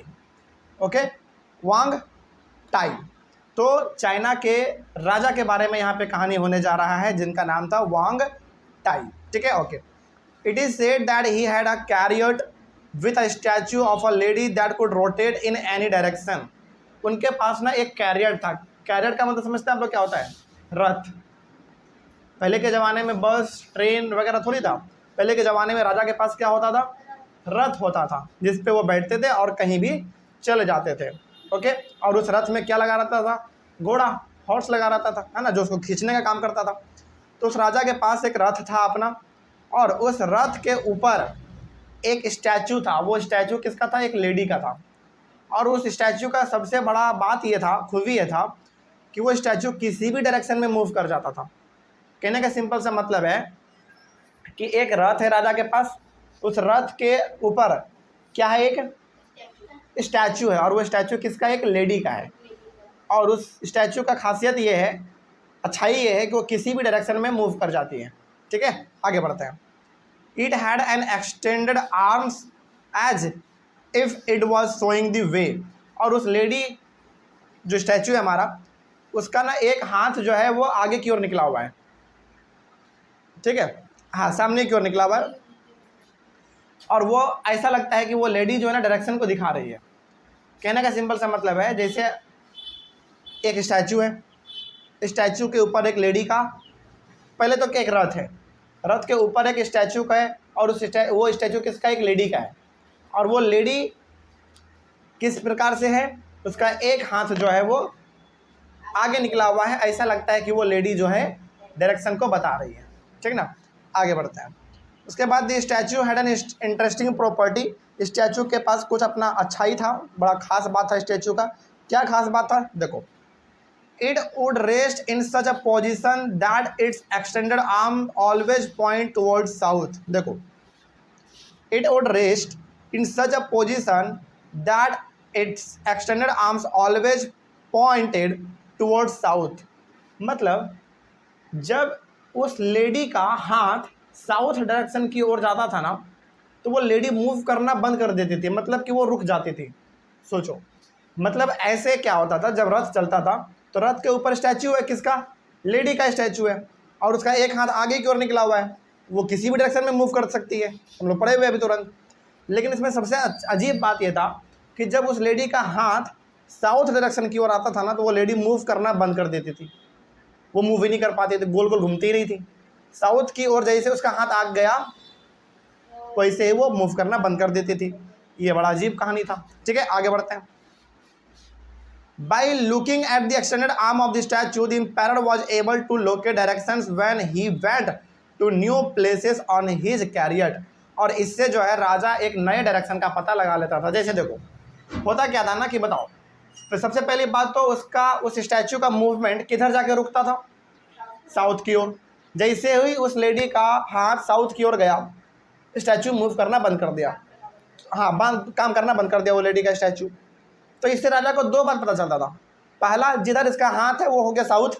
ओके, वांग टाई। तो चाइना के राजा के बारे में यहाँ पे कहानी होने जा रहा है जिनका नाम था वांग टाई। ठीक है, okay. It is said that he had a chariot with a statue of a lady that could rotate in any direction. उनके पास ना एक कैरियर था। कैरियर का मतलब समझते हैं आप लोग क्या होता है? रथ। पहले के ज़माने में बस ट्रेन वगैरह थोड़ी था, पहले के ज़माने में राजा के पास क्या होता था? रथ होता था, जिस पे वो बैठते थे और कहीं भी चले जाते थे। ओके, और उस रथ में क्या लगा रहता था? घोड़ा, हॉर्स लगा रहता था, है ना, जो उसको खींचने का काम करता था। तो उस राजा के पास एक रथ था अपना, और उस रथ के ऊपर एक स्टैचू था। वो स्टैचू किसका था? एक लेडी का था। और उस स्टैचू का सबसे बड़ा बात ये था, खूबी ये था कि वो स्टैचू किसी भी डायरेक्शन में मूव कर जाता था। कहने का सिंपल सा मतलब है कि एक रथ है राजा के पास, उस रथ के ऊपर क्या है? एक स्टैचू है, और वो स्टैचू किसका? एक लेडी का है। और उस स्टैचू का खासियत ये है, अच्छाई ये है कि वो किसी भी डायरेक्शन में मूव कर जाती है। ठीक है, आगे बढ़ते हैं। It had an extended arms as if it was showing the way. और उस लेडी जो स्टैचू है हमारा, उसका ना एक हाथ जो है वो आगे की ओर निकला हुआ है। ठीक है, हाँ, सामने की ओर निकला हुआ है, और वो ऐसा लगता है कि वो लेडी जो है ना डायरेक्शन को दिखा रही है। कहने का सिंपल सा मतलब है, जैसे एक स्टैचू है, स्टैचू के ऊपर एक लेडी का, पहले तो क्या, एक रथ है, रथ के ऊपर एक स्टैचू का है, और वो स्टैचू किसका? एक लेडी का है। और वो लेडी किस प्रकार से है? उसका एक हाथ जो है वो आगे निकला हुआ है, ऐसा लगता है कि वो लेडी जो है डायरेक्शन को बता रही है। ठीक ना, आगे बढ़ते हैं। उसके बाद the statue had an interesting property. Statue के पास कुछ अपना अच्छाई था, बड़ा खास बात था स्टैचू का। क्या खास बात था? देखो, it would rest in such a position that its extended arm always point towards south. देखो, it would rest in such a position that its extended arms always pointed towards south. मतलब जब उस लेडी का हाथ south direction की ओर जाता था ना, तो वो लेडी मूव करना बंद कर देती थी, मतलब कि वो रुक जाती थी। सोचो, मतलब ऐसे क्या होता था, जब रथ चलता था तो रथ के ऊपर स्टैचू है, किसका? लेडी का स्टैचू है, और उसका एक हाथ आगे की ओर निकला हुआ है, वो किसी भी डायरेक्शन में मूव कर सकती है, हम लोग पढ़े हुए अभी तुरंत। लेकिन इसमें सबसे अजीब बात यह था कि जब उस लेडी का हाथ साउथ डायरेक्शन की ओर आता था ना, तो वो लेडी मूव करना बंद कर देती थी, वो मूव ही नहीं कर पाती थी, गोल गोल घूमती ही नहीं थी। साउथ की ओर जैसे उसका हाथ आ गया वैसे ही वो मूव करना बंद कर देती थी। ये बड़ा अजीब कहानी था। ठीक है, आगे बढ़ते हैं। By looking at the extended arm of the statue, the emperor was able to locate directions when he went to new places on his chariot। और इससे जो है राजा एक नए डायरेक्शन का पता लगा लेता था। जैसे देखो होता क्या था ना कि बताओ, तो सबसे पहली बात तो उसका उस स्टैचू का मूवमेंट किधर जाके रुकता था, साउथ की ओर। जैसे ही उस लेडी का हाथ साउथ की ओर गया, स्टैचू मूव करना बंद कर दिया, हाँ काम करना बंद कर दिया वो लेडी का स्टैचू। तो इससे राजा को दो बात पता चलता था। पहला, जिधर इसका हाथ है वो हो गया साउथ,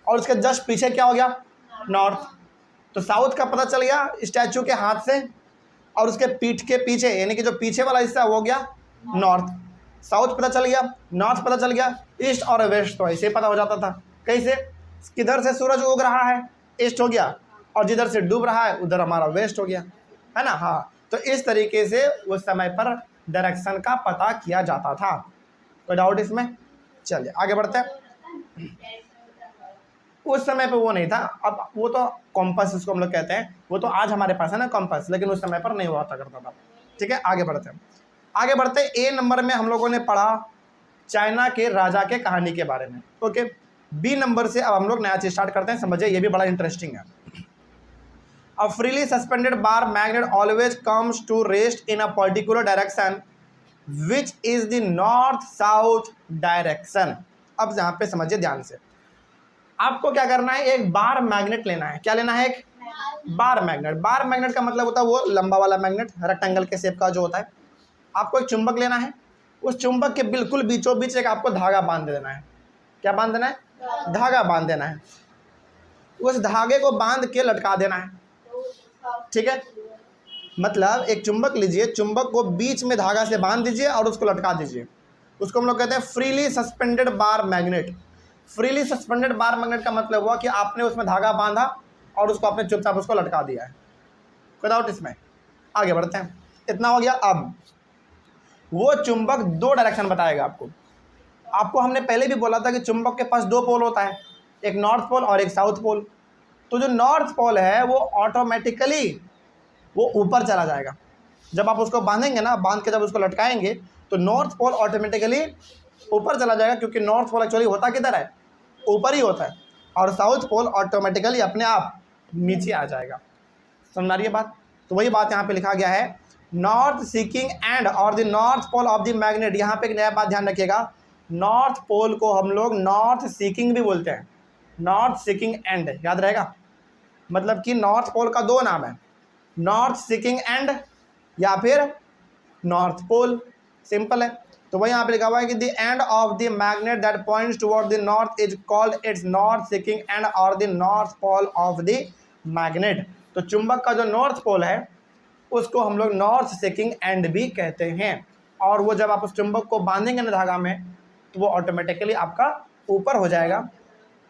और उसके जस्ट पीछे क्या हो गया, नॉर्थ। तो साउथ का पता चल गया स्टैचू के हाथ से, और उसके पीठ के पीछे यानी कि जो पीछे वाला हिस्सा वो हो गया नॉर्थ। साउथ पता चल गया, नॉर्थ पता चल गया, ईस्ट और वेस्ट तो ऐसे पता हो जाता था। कैसे, किधर से सूरज उग रहा है ईस्ट हो गया, और जिधर से डूब रहा है उधर हमारा वेस्ट हो गया, है ना। हाँ, तो इस तरीके से उस समय पर डायरेक्शन का पता किया जाता था। कोई डाउट इसमें? चलिए आगे बढ़ते हैं। उस समय पे वो नहीं था, अब वो तो कॉम्पस इसको हम लोग कहते हैं, वो तो आज हमारे पास है ना कॉम्पस, लेकिन उस समय पर नहीं हुआ करता था। ठीक है, आगे बढ़ते हैं। आगे बढ़ते ए नंबर में हम लोगों ने पढ़ा चाइना के राजा के कहानी के बारे में। ओके, बी नंबर से अब हम लोग नया चीज स्टार्ट करते हैं। समझिए, ये भी बड़ा इंटरेस्टिंग है। A freely suspended bar magnet always comes to rest in a particular direction, which is the north-south direction। अब यहाँ पे समझिए ध्यान से, आपको क्या करना है, एक बार मैग्नेट लेना है। क्या लेना है? एक बार मैग्नेट। बार मैग्नेट का मतलब होता है वो लंबा वाला मैग्नेट, रेक्टेंगल के शेप का जो होता है। आपको एक चुंबक लेना है, उस चुंबक के बिल्कुल बीचों बीच एक आपको धागा बांध देना है। क्या बांध देना है? धागा बांध देना है। उस धागे को बांध के लटका देना है। ठीक है, मतलब एक चुंबक लीजिए, चुंबक को बीच में धागा से बांध दीजिए और उसको लटका दीजिए। उसको हम लोग कहते हैं freely suspended bar magnet. Freely suspended bar magnet का मतलब हुआ कि आपने उसमें धागा बांधा और उसको आपने चुपचाप उसको लटका दिया है। कोई डाउट इसमें? आगे बढ़ते हैं। इतना हो गया। अब वो चुंबक दो डायरेक्शन बताएगा आपको। आपको हमने पहले भी बोला था कि चुंबक के पास दो पोल होता है, एक नॉर्थ पोल और एक साउथ पोल। तो जो नॉर्थ पोल है वो ऑटोमेटिकली वो ऊपर चला जाएगा। जब आप उसको बांधेंगे ना, बांध के जब उसको लटकाएंगे तो नॉर्थ पोल ऑटोमेटिकली ऊपर चला जाएगा, क्योंकि नॉर्थ पोल एक्चुअली होता किधर है, ऊपर ही होता है। और साउथ पोल ऑटोमेटिकली अपने आप नीचे आ जाएगा। समझ आ रही है बात? तो वही बात यहाँ पे लिखा गया है, नॉर्थ सीकिंग एंड और the north pole of the magnet. यहाँ पे एक नया बात ध्यान रखिएगा, नॉर्थ पोल को हम लोग नॉर्थ सीकिंग भी बोलते हैं, नॉर्थ सीकिंग एंड, याद रहेगा। मतलब कि नॉर्थ पोल का दो नाम है, नॉर्थ सीकिंग एंड या फिर नॉर्थ पोल। सिंपल है। तो वही यहाँ पे लिखा हुआ है कि the end of the magnet that points toward the north is called its north seeking end और the north pole of the magnet. तो चुंबक का जो नॉर्थ पोल है उसको हम लोग नॉर्थ सीकिंग एंड भी कहते हैं। और वो जब आप उस चुंबक को बांधेंगे ना धागा में, तो वो ऑटोमेटिकली आपका ऊपर हो जाएगा,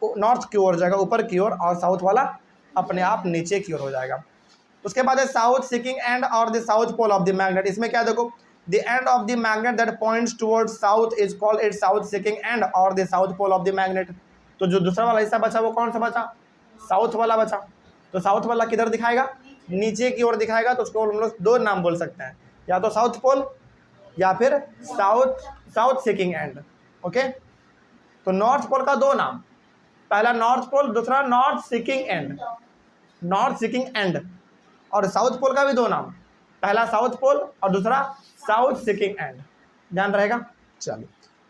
नॉर्थ की ओर जाएगा, ऊपर की ओर, और साउथ वाला अपने आप नीचे की ओर हो जाएगा। उसके बाद है साउथ सीकिंग एंड और the south pole of the magnet. इसमें क्या देखो, the end of the magnet that points towards south is called it south seeking end और the south pole of the magnet. तो जो दूसरा वाला हिस्सा बचा वो कौन सा बचा? साउथ वाला बचा। तो साउथ वाला किधर दिखाएगा? नीचे की ओर दिखाएगा। तो उसको हम लोग दो नाम बोल सकते हैं, या तो साउथ पोल या फिर साउथ सीकिंग एंड। ओके, तो नॉर्थ पोल का दो नाम, पहला नॉर्थ पोल, दूसरा north seeking and. North seeking end. और साउथ पोल का भी दो नाम, पहला साउथ पोल और दूसरा साउथ सीकिंग एंड। ध्यान रहेगा। चलिए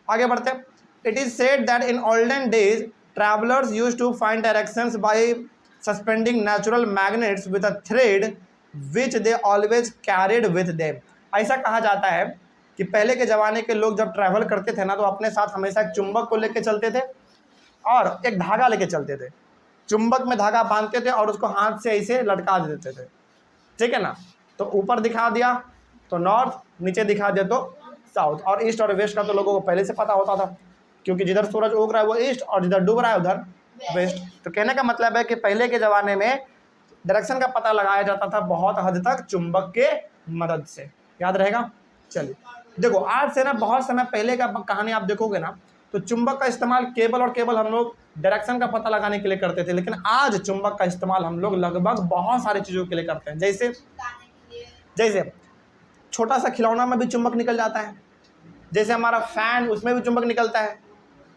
आगे बढ़ते हैं। It is said that in olden days travellers used to find directions by suspending natural magnets with a thread which they always carried with them. ऐसा कहा जाता है कि पहले के ज़माने के लोग जब ट्रैवल करते थे ना, तो अपने साथ हमेशा एक चुंबक को लेके चलते थे और एक धागा लेके चलते थे। चुंबक में धागा बांधते थे और उसको हाथ से ऐसे लटका देते थे। ठीक है ना। तो ऊपर दिखा दिया तो नॉर्थ, नीचे दिखा दिया तो साउथ। और ईस्ट और वेस्ट का तो लोगों को पहले से पता होता था, क्योंकि जिधर सूरज उग रहा है वो ईस्ट और जिधर डूब रहा है उधर वेस्ट। तो कहने का मतलब है कि पहले के ज़माने में डायरेक्शन का पता लगाया जाता था बहुत हद तक चुंबक के मदद से। याद रहेगा। चलिए देखो, आज से ना बहुत समय पहले का कहानी आप देखोगे ना, तो चुंबक का इस्तेमाल केवल और केवल हम लोग डायरेक्शन का पता लगाने के लिए करते थे। लेकिन आज चुंबक का इस्तेमाल हम लोग लगभग बहुत सारी चीज़ों के लिए करते हैं। जैसे जैसे छोटा सा खिलौना में भी चुंबक निकल जाता है, जैसे हमारा फैन उसमें भी चुंबक निकलता है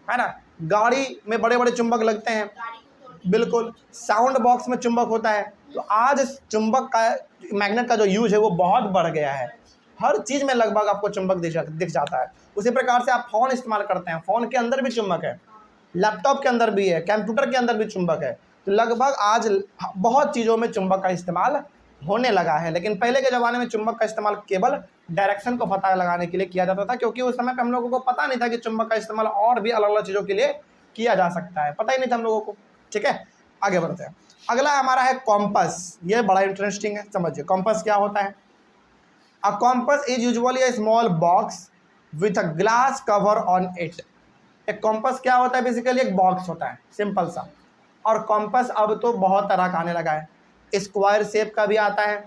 ना। गाड़ी में बड़े बड़े चुंबक लगते हैं, बिल्कुल। साउंड बॉक्स में चुंबक होता है। तो आज चुंबक का, मैग्नेट का जो यूज है वो बहुत बढ़ गया है। हर चीज़ में लगभग आपको चुंबक दिख जाता है। उसी प्रकार से आप फ़ोन इस्तेमाल करते हैं, फ़ोन के अंदर भी चुंबक है, लैपटॉप के अंदर भी है, कंप्यूटर के अंदर भी चुंबक है। तो लगभग आज बहुत चीज़ों में चुंबक का इस्तेमाल होने लगा है। लेकिन पहले के ज़माने में चुंबक का इस्तेमाल केवल डायरेक्शन को पता लगाने के लिए किया जाता था, क्योंकि उस समय पे हम लोगों को पता नहीं था कि चुंबक का इस्तेमाल और भी अलग अलग चीज़ों के लिए किया जा सकता है, पता ही नहीं था हम लोगों को। ठीक है, आगे बढ़ते हैं। अगला हमारा है कॉम्पस। ये बड़ा इंटरेस्टिंग है, समझिए कॉम्पस क्या होता है। A compass is usually a small box with a glass cover on it. एक कॉम्पस क्या होता है, बेसिकली एक बॉक्स होता है सिंपल सा। और कॉम्पस अब तो बहुत तरह का आने लगा है, स्क्वायर शेप का भी आता है,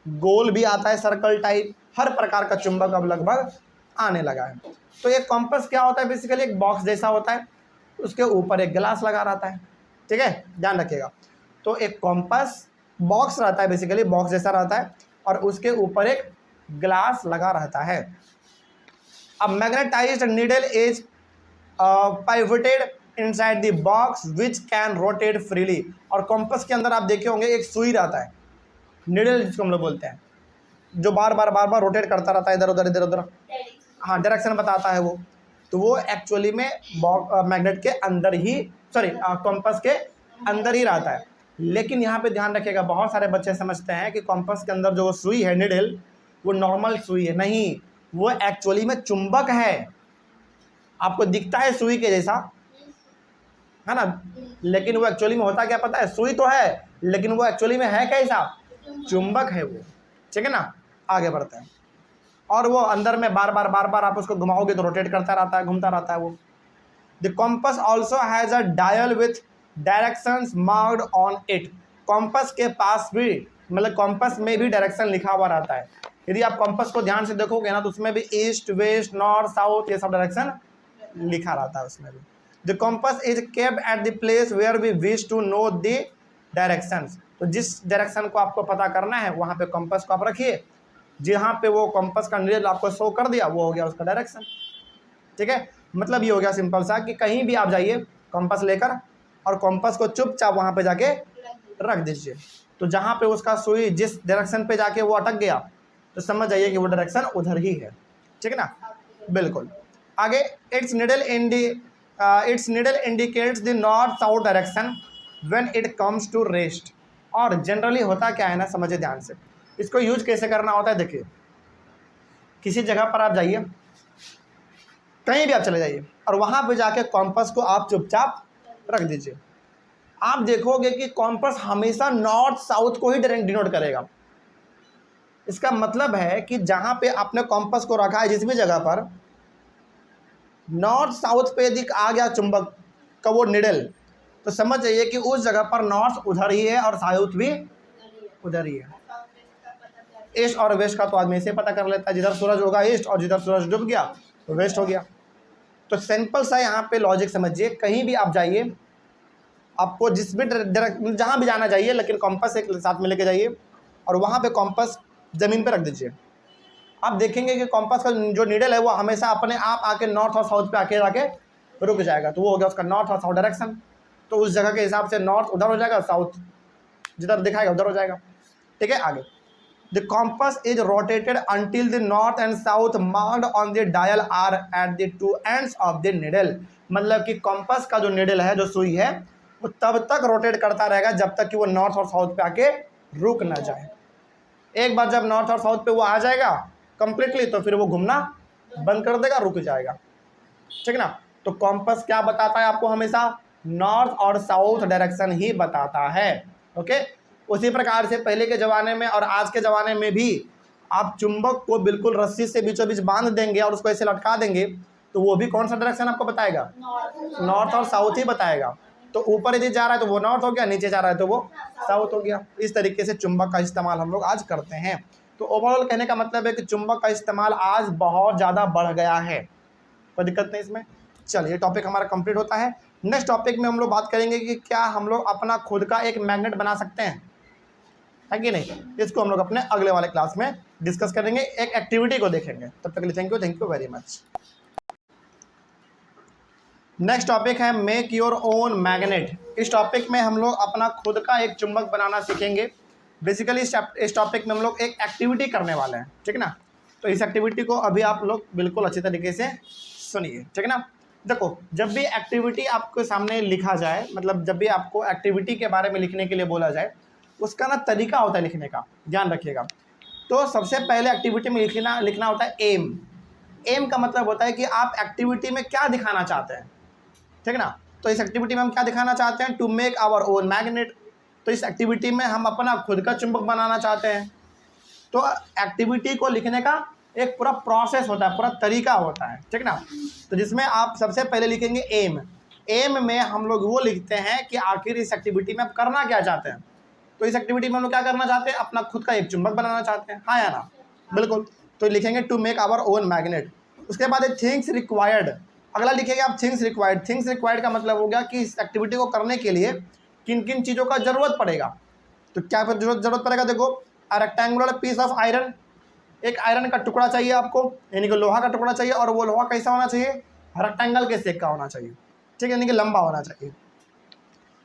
गोल भी आता है, सर्कल टाइप, हर प्रकार का चुंबक अब लगभग आने लगा है। तो एक कॉम्पस क्या होता है, बेसिकली एक बॉक्स जैसा होता है, उसके ऊपर एक ग्लास लगा रहता है। ठीक है, ध्यान रखिएगा। तो एक कॉम्पस बॉक्स रहता है, बेसिकली बॉक्स जैसा रहता है, और उसके ऊपर एक ग्लास लगा रहता है। अब magnetised needle is pivoted inside the box which can rotate freely। और कॉम्पस के अंदर आप देखे होंगे एक सुई रहता है, निडल जिसको हम लोग बोलते हैं, जो बार बार रोटेट करता रहता है, इधर उधर। हाँ, डायरेक्शन बताता है वो। तो वो एक्चुअली में मैग्नेट के अंदर ही, सॉरी कॉम्पस के अंदर ही रहता है। लेकिन यहाँ पे ध्यान रखिएगा, बहुत सारे बच्चे समझते हैं कि कॉम्पस के अंदर जो सुई है निडल, वो नॉर्मल सुई है। नहीं, वो एक्चुअली में चुंबक है। आपको दिखता है सुई के जैसा, है ना, लेकिन वो एक्चुअली में होता क्या पता है, सुई तो है लेकिन वो एक्चुअली में है कैसा, चुंबक है वो। ठीक है ना, आगे बढ़ते हैं। और वो अंदर में बार बार आप उसको घुमाओगे तो रोटेट करता रहता है, घूमता रहता है वो। The compass also has a dial with directions marked on it. Compass के पास भी, मतलब कॉम्पस में भी डायरेक्शन लिखा हुआ रहता है। यदि आप कॉम्पस को ध्यान से देखोगे ना, तो उसमें भी ईस्ट वेस्ट नॉर्थ साउथ ये सब डायरेक्शन लिखा रहता है उसमें भी। The compass is kept at the place where we wish to know the directions. तो जिस डायरेक्शन को आपको पता करना है वहाँ पे कॉम्पस को आप रखिए। जहाँ पे वो कॉम्पस का नीडल आपको शो कर दिया, वो हो गया उसका डायरेक्शन। ठीक है, मतलब ये हो गया सिंपल सा कि कहीं भी आप जाइए कॉम्पस लेकर, और कॉम्पस को चुपचाप वहाँ पे जाके रख दीजिए। तो जहाँ पे उसका सुई जिस डायरेक्शन पे जाके वो अटक गया, तो समझ जाइए कि वो डायरेक्शन उधर ही है। ठीक है ना, बिल्कुल। आगे, its needle indicates the north south direction when it comes to rest. और जनरली होता क्या है ना, समझिए ध्यान से, इसको यूज कैसे करना होता है। देखिए, किसी जगह पर आप जाइए, कहीं भी आप चले जाइए, और वहाँ पे जाके कॉम्पस को आप चुपचाप रख दीजिए। आप देखोगे कि कॉम्पस हमेशा नॉर्थ साउथ को ही डिनोट करेगा। इसका मतलब है कि जहाँ पे आपने कॉम्पस को रखा है, जिस भी जगह पर नॉर्थ साउथ पे यदि आ गया चुंबक का वो निडल, तो समझ जाइए कि उस जगह पर नॉर्थ उधर ही है और साउथ भी उधर ही है। ईस्ट और वेस्ट का तो आदमी से पता कर लेता है, जिधर सूरज होगा ईस्ट और जिधर सूरज डूब गया तो वेस्ट हो गया। तो सिंपल सा यहाँ पे लॉजिक समझिए, कहीं भी आप जाइए, आपको जिस भी जहाँ भी जाना चाहिए, लेकिन कॉम्पस एक साथ में लेके जाइए, और वहाँ पे कॉम्पस ज़मीन पे रख दीजिए। आप देखेंगे कि कॉम्पस का जो नीडल है वो हमेशा अपने आप आके नॉर्थ और साउथ पे आके जाके रुक जाएगा। तो वो हो गया उसका नॉर्थ और साउथ डायरेक्शन। तो उस जगह के हिसाब से नॉर्थ उधर हो जाएगा, साउथ जिधर दिखाएगा उधर हो जाएगा। ठीक है, आगे, the compass is rotated until the north and south marked on the dial are at the two ends of the needle. मतलब कि कॉम्पस का जो निडल है, जो सुई है, वो तब तक रोटेट करता रहेगा जब तक कि वो नॉर्थ और साउथ पे आके रुक ना जाए। एक बार जब नॉर्थ और साउथ पे वो आ जाएगा कंप्लीटली, तो फिर वो घूमना बंद कर देगा, रुक जाएगा। ठीक ना, तो कॉम्पस क्या बताता है आपको, हमेशा नॉर्थ और साउथ डायरेक्शन ही बताता है। ओके, उसी प्रकार से पहले के ज़माने में और आज के ज़माने में भी आप चुंबक को बिल्कुल रस्सी से बीचों बीच बांध देंगे और उसको ऐसे लटका देंगे, तो वो भी कौन सा डायरेक्शन आपको बताएगा, नॉर्थ और साउथ ही बताएगा। तो ऊपर यदि जा रहा है तो वो नॉर्थ हो गया, नीचे जा रहा है तो वो साउथ हो गया। इस तरीके से चुंबक का इस्तेमाल हम लोग आज करते हैं। तो ओवरऑल कहने का मतलब है कि चुंबक का इस्तेमाल आज बहुत ज़्यादा बढ़ गया है, कोई दिक्कत नहीं इसमें। चलिए, टॉपिक हमारा कंप्लीट होता है। नेक्स्ट टॉपिक में हम लोग बात करेंगे कि क्या हम लोग अपना खुद का एक मैग्नेट बना सकते हैं। है कि नहीं। इसको हम लोग अपने अगले वाले क्लास में डिस्कस करेंगे, एक एक्टिविटी को देखेंगे। तब तक के लिए thank you very much. Next topic है मेक योर ओन मैग्नेट। इस टॉपिक में हम लोग अपना खुद का एक चुंबक बनाना सीखेंगे। बेसिकली इस टॉपिक में हम लोग एक एक्टिविटी करने वाले हैं, ठीक है ना। तो इस एक्टिविटी को अभी आप लोग बिल्कुल अच्छी तरीके से सुनिए, ठीक है ना। देखो, जब भी एक्टिविटी आपके सामने लिखा जाए, मतलब जब भी आपको एक्टिविटी के बारे में लिखने के लिए बोला जाए, उसका ना तरीका होता है लिखने का, ध्यान रखिएगा। तो सबसे पहले एक्टिविटी में लिखना होता है एम। एम का मतलब होता है कि आप एक्टिविटी में क्या दिखाना चाहते हैं, ठीक है ना। तो इस एक्टिविटी में हम क्या दिखाना चाहते हैं, to make our own magnet. तो इस एक्टिविटी में हम अपना खुद का चुंबक बनाना चाहते हैं। तो एक्टिविटी को लिखने का एक पूरा प्रोसेस होता है, पूरा तरीका होता है, ठीक ना। तो जिसमें आप सबसे पहले लिखेंगे एम। एम में हम लोग वो लिखते हैं कि आखिर इस एक्टिविटी में आप करना क्या चाहते हैं। तो इस एक्टिविटी में हम लोग क्या करना चाहते हैं, अपना खुद का एक चुंबक बनाना चाहते हैं, हाँ या ना, बिल्कुल। तो लिखेंगे to make our own magnet. उसके बाद थिंग्स रिक्वायर्ड, अगला लिखेंगे आप थिंग्स रिक्वायर्ड। थिंग्स रिक्वायर्ड का मतलब हो गया कि इस एक्टिविटी को करने के लिए किन किन चीज़ों का ज़रूरत पड़ेगा। तो क्या जरूरत पड़ेगा, देखो, a rectangular piece of iron, एक आयरन का टुकड़ा चाहिए आपको, यानी कि लोहा का टुकड़ा चाहिए, और वो लोहा कैसा होना चाहिए, रेक्टेंगल के शेप का होना चाहिए, ठीक है, यानी कि लंबा होना चाहिए।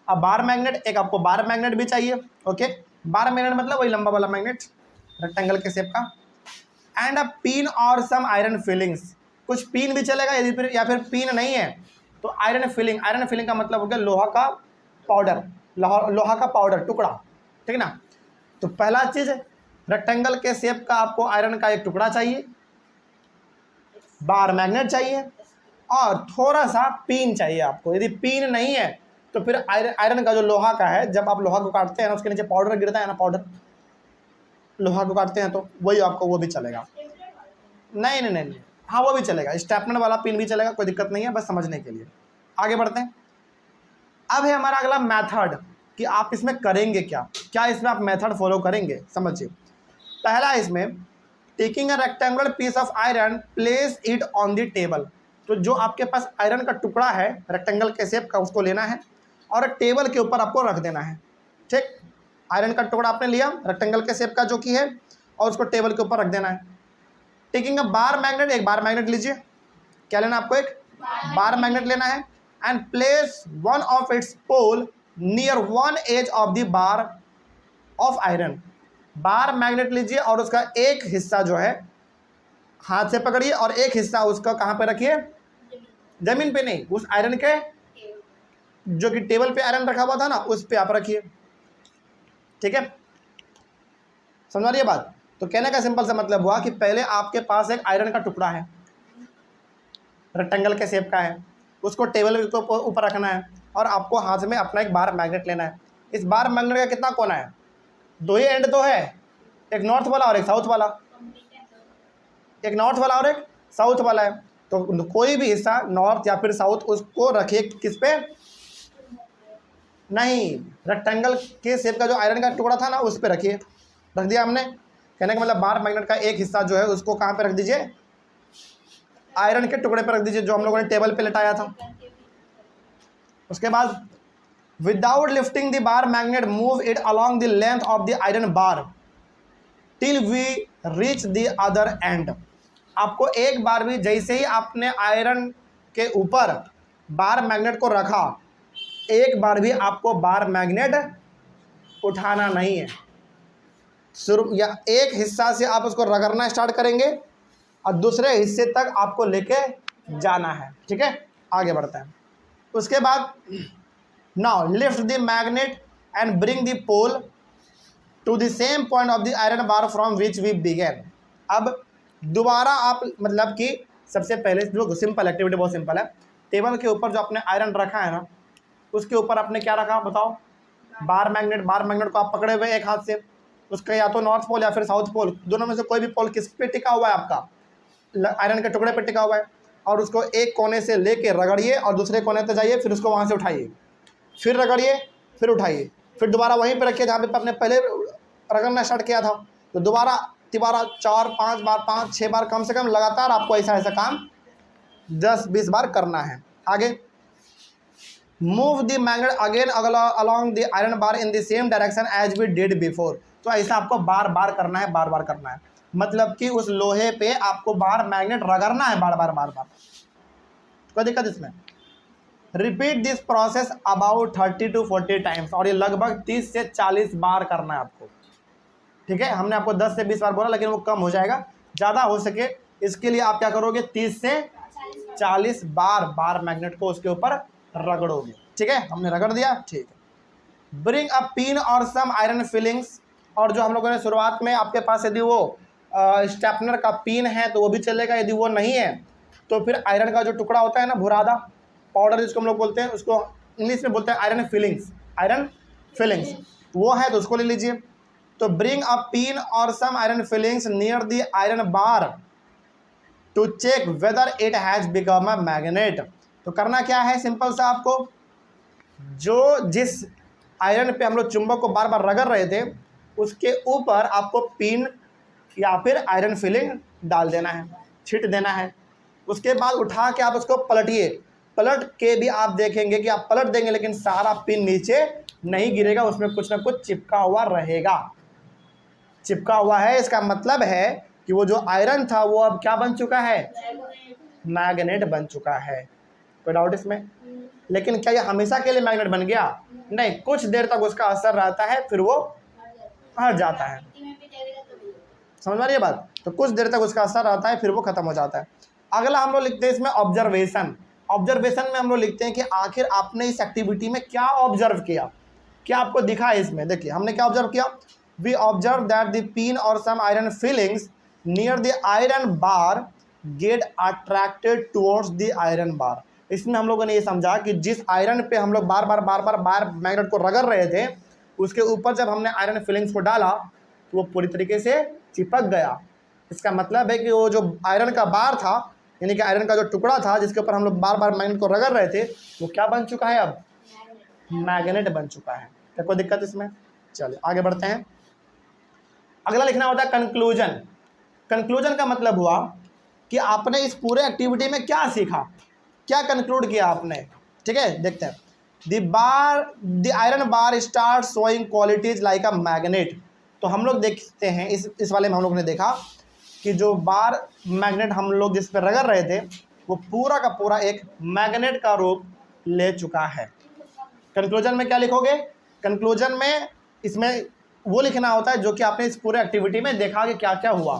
अब बार मैग्नेट, एक आपको बार मैग्नेट भी चाहिए, ओके। बार मैग्नेट मतलब वही लंबा वाला मैग्नेट, रेक्टेंगल के शेप का। एंड अ पिन और सम आयरन फिलिंग्स, कुछ पिन भी चलेगा यदि फिर या फिर पिन नहीं है तो आयरन फिलिंग। आयरन फिलिंग का मतलब हो गया लोहा का पाउडर, लोहा का पाउडर टुकड़ा, ठीक है ना। तो पहला चीज़, रेक्टेंगल के शेप का आपको आयरन का एक टुकड़ा चाहिए, बार मैग्नेट चाहिए, और थोड़ा सा पिन चाहिए आपको। यदि पिन नहीं है तो फिर आयरन का जो लोहा का है, जब आप लोहा को काटते हैं ना, उसके नीचे पाउडर गिरता है ना, पाउडर, लोहा को काटते हैं तो वही आपको वो भी चलेगा। नहीं नहीं नहीं, हाँ वो भी चलेगा, स्टेपलर वाला पिन भी चलेगा, कोई दिक्कत नहीं है, बस समझने के लिए। आगे बढ़ते हैं। अब है हमारा अगला मेथड कि आप इसमें करेंगे क्या, क्या इसमें आप मेथड फॉलो करेंगे, समझिए। पहला इसमें, taking a rectangular piece of iron, place it on the table. तो जो आपके पास आयरन का टुकड़ा है रेक्टेंगल के शेप का, उसको लेना है और टेबल के ऊपर आपको रख देना है, ठीक। आयरन का टुकड़ा आपने लिया रेक्टेंगल के शेप का जो कि है, और उसको टेबल के ऊपर रख देना है। टेकिंग अ बार मैग्नेट, एक बार मैग्नेट लीजिए, क्या लेना आपको, एक बार मैग्नेट लेना है। And place one of its pole near one edge of the bar of iron. Bar magnet लीजिए और उसका एक हिस्सा जो है हाथ से पकड़िए, और एक हिस्सा उसका कहाँ पे रखिए, जमीन पे नहीं, उस आयरन के जो कि टेबल पे आयरन रखा हुआ था ना, उस पे आप रखिए, ठीक है। समझ रही है बात। तो कहने का सिंपल सा मतलब हुआ कि पहले आपके पास एक आयरन का टुकड़ा है, रेक्टेंगल के शेप का है, उसको टेबल के ऊपर रखना है, और आपको हाथ में अपना एक बार मैग्नेट लेना है। इस बार मैग्नेट का कितना कोना है, दो ही एंड तो है, एक नॉर्थ वाला और एक साउथ वाला, एक नॉर्थ वाला और एक साउथ वाला है। तो कोई भी हिस्सा नॉर्थ या फिर साउथ, उसको रखिए किस पे, नहीं, रेक्टेंगल के शेप का जो आयरन का टुकड़ा था ना, उस पे रखिए, रख दिया हमने। कहने का मतलब बार मैग्नेट का एक हिस्सा जो है उसको कहाँ पे रख दीजिए, आयरन के टुकड़े पे रख दीजिए, जो हम लोगों ने टेबल पे लटाया था। उसके बाद without lifting the bar magnet, move it along the length of the iron bar till we reach the other end. आपको एक बार भी, जैसे ही आपने आयरन के ऊपर बार मैग्नेट को रखा, एक बार भी आपको बार मैग्नेट उठाना नहीं है। शुरू या एक हिस्सा से आप उसको रगड़ना स्टार्ट करेंगे और दूसरे हिस्से तक आपको लेके जाना है, ठीक है। आगे बढ़ते हैं। उसके बाद now lift the magnet and bring the pole to the same point of the iron bar from which we began. अब दोबारा आप, मतलब कि सबसे पहले जो सिंपल एक्टिविटी, बहुत सिंपल है, टेबल के ऊपर जो आपने आयरन रखा है ना, उसके ऊपर आपने क्या रखा बताओ, बार मैग्नेट। बार मैग्नेट को आप पकड़े हुए एक हाथ से, उसका या तो नॉर्थ पोल या फिर साउथ पोल, दोनों में से कोई भी पोल किस पे टिका हुआ है, आपका आयरन के टुकड़े पे टिका हुआ है, और उसको एक कोने से लेके रगड़िए और दूसरे कोने तक जाइए, फिर उसको वहाँ से उठाइए, फिर रगड़िए, फिर उठाइए, फिर दोबारा वहीं पर रखिए जहाँ पे आपने पहले रगड़ना स्टार्ट किया था। तो दोबारा 4-5 बार 5-6 बार कम से कम लगातार आपको ऐसा काम 10-20 बार करना है। आगे, move the magnet again along the iron bar in the same direction as we did before. तो ऐसा आपको बार बार करना है, बार बार करना है, मतलब कि उस लोहे पे आपको बाहर मैग्नेट रगड़ना है, बार बार बार बार। कोई दिक्कत इसमें? Repeat this process about 30 to 40 times, और ये लगभग 30 से 40 बार करना है आपको। ठीक है, हमने आपको 10 से 20 बार बोला, लेकिन वो कम हो जाएगा, ज़्यादा हो सके इसके लिए आप क्या करोगे, 30 से 40 बार बार मैग्नेट को उसके ऊपर रगड़ोगे। ठीक है, हमने रगड़ दिया, ठीक है। ब्रिंग अ पिन और सम आयरन फिलिंग्स, और जो हम लोगों ने शुरुआत में आपके पास यदि वो स्टेपनर का पिन है तो वो भी चलेगा, यदि वो नहीं है तो फिर आयरन का जो टुकड़ा होता है ना, बुरादा पाउडर जिसको हम लोग बोलते हैं, उसको इंग्लिश में बोलते हैं आयरन फिलिंग्स, आयरन फिलिंग्स, वो है तो उसको ले लीजिए। तो ब्रिंग अ पिन और some iron filings near the iron bar to check whether it has become a magnet. तो करना क्या है, सिंपल सा, आपको जो जिस आयरन पे हम लोग चुंबक को बार बार रगड़ रहे थे उसके ऊपर आपको पिन या फिर आयरन फिलिंग डाल देना है, छिट देना है। उसके बाद उठा के आप उसको पलटिए, पलट के भी आप देखेंगे कि आप पलट देंगे लेकिन सारा पिन नीचे नहीं गिरेगा, उसमें कुछ ना कुछ चिपका हुआ रहेगा। चिपका हुआ है इसका मतलब है कि वो जो आयरन था वो अब क्या बन चुका है, मैग्नेट बन चुका है। कोई डाउट इसमें? लेकिन क्या ये हमेशा के लिए मैग्नेट बन गया? नहीं, कुछ देर तक उसका असर रहता है, फिर वो हट जाता है। समझ में आ रही है बात? तो कुछ देर तक उसका असर रहता है, फिर वो खत्म हो जाता है। अगला हम लोग लिखते हैं इसमें ऑब्जर्वेशन। ऑब्जर्वेशन में हम लोग लिखते हैं कि आखिर आपने इस एक्टिविटी में क्या ऑब्जर्व किया, क्या आपको दिखा इसमें। देखिए हमने क्या ऑब्जर्व किया, we observe that the pin और some iron filings near the iron bar get attracted towards the iron bar. इसमें हम लोगों ने ये समझा कि जिस आयरन पे हम लोग बार बार मैग्नेट को रगड़ रहे थे उसके ऊपर जब हमने आयरन फिलिंग्स को डाला तो वो पूरी तरीके से चिपक गया। इसका मतलब है कि वो जो आयरन का बार था, यानी कि आयरन का जो टुकड़ा था जिसके ऊपर हम लोग बार बार मैग्नेट को रगड़ रहे थे, वो क्या बन चुका है, अब मैग्नेट बन चुका है। क्या कोई दिक्कत इसमें? चलिए आगे बढ़ते हैं। अगला लिखना होता है कंक्लूजन। कंक्लूजन का मतलब हुआ कि आपने इस पूरे एक्टिविटी में क्या सीखा, क्या कंक्लूड किया आपने। ठीक है, देखते हैं। The iron bar start showing qualities like a magnet. तो हम लोग देखते हैं इस वाले में हम लोग ने देखा कि जो बार मैग्नेट हम लोग जिस पर रगड़ रहे थे वो पूरा का पूरा एक मैग्नेट का रूप ले चुका है। कंक्लूजन में क्या लिखोगे, कंक्लूजन में इसमें वो लिखना होता है जो कि आपने इस पूरे एक्टिविटी में देखा कि क्या क्या हुआ।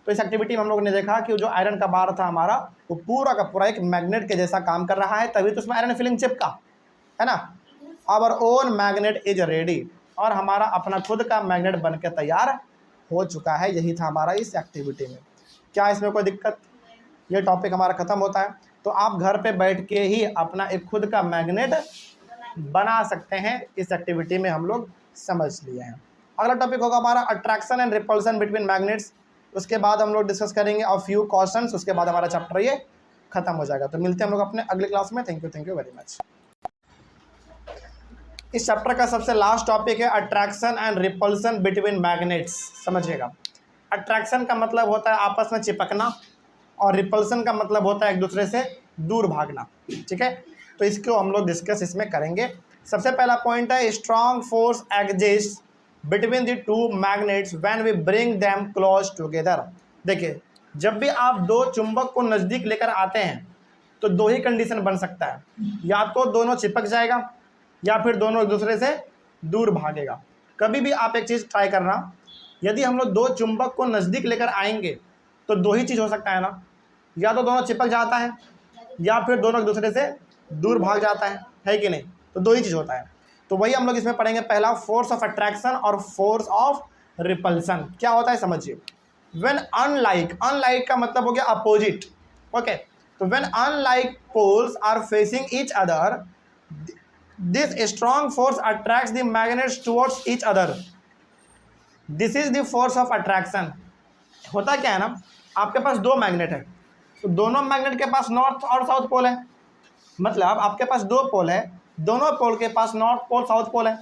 तो इस एक्टिविटी में हम लोगों ने देखा कि जो आयरन का बार था हमारा वो पूरा का पूरा एक मैग्नेट के जैसा काम कर रहा है, तभी तो उसमें आयरन फिलिंग चिपका है ना। Our own magnet is ready, और हमारा अपना खुद का मैग्नेट बन के तैयार हो चुका है। यही था हमारा इस एक्टिविटी में। क्या इसमें कोई दिक्कत? ये टॉपिक हमारा ख़त्म होता है तो आप घर पे बैठ के ही अपना एक खुद का मैग्नेट बना सकते हैं। इस एक्टिविटी में हम लोग समझ लिए हैं। अगला टॉपिक होगा हमारा attraction and repulsion between magnets. उसके बाद हम लोग डिस्कस करेंगे अ फ्यू क्वेश्चंस, उसके बाद हमारा चैप्टर ये खत्म हो जाएगा। तो मिलते हैं हम लोग अपने अगले क्लास में। Thank you very much. इस चैप्टर का सबसे लास्ट टॉपिक है attraction and repulsion between magnets. समझिएगा, अट्रैक्शन का मतलब होता है आपस में चिपकना, और रिपल्सन का मतलब होता है एक दूसरे से दूर भागना। ठीक है, तो इसको हम लोग डिस्कस इसमें करेंगे। सबसे पहला पॉइंट है strong force exist between the two magnets when we bring them close together. देखिए, जब भी आप दो चुंबक को नज़दीक लेकर आते हैं तो दो ही कंडीशन बन सकता है, या तो दोनों चिपक जाएगा या फिर दोनों एक दूसरे से दूर भागेगा। कभी भी आप एक चीज़ ट्राई करना, यदि हम लोग दो चुंबक को नज़दीक लेकर आएंगे तो दो ही चीज़ हो सकता है ना, या तो दोनों चिपक जाता है या फिर दोनों एक दूसरे से दूर भाग जाता है कि नहीं। तो दो ही चीज़ होता है। तो वही हम लोग इसमें पढ़ेंगे। पहला फोर्स ऑफ अट्रैक्शन और फोर्स ऑफ रिपल्सन क्या होता है समझिए। व्हेन अनलाइक, अनलाइक का मतलब हो गया अपोजिट। ओके, तो when unlike poles are facing each other this strong force attracts the magnets towards each other. This is the force of attraction. होता क्या है ना, आपके पास दो मैग्नेट है तो दोनों मैग्नेट के पास नॉर्थ और साउथ पोल है। मतलब आपके पास दो पोल है, दोनों पोल के पास नॉर्थ पोल साउथ पोल है।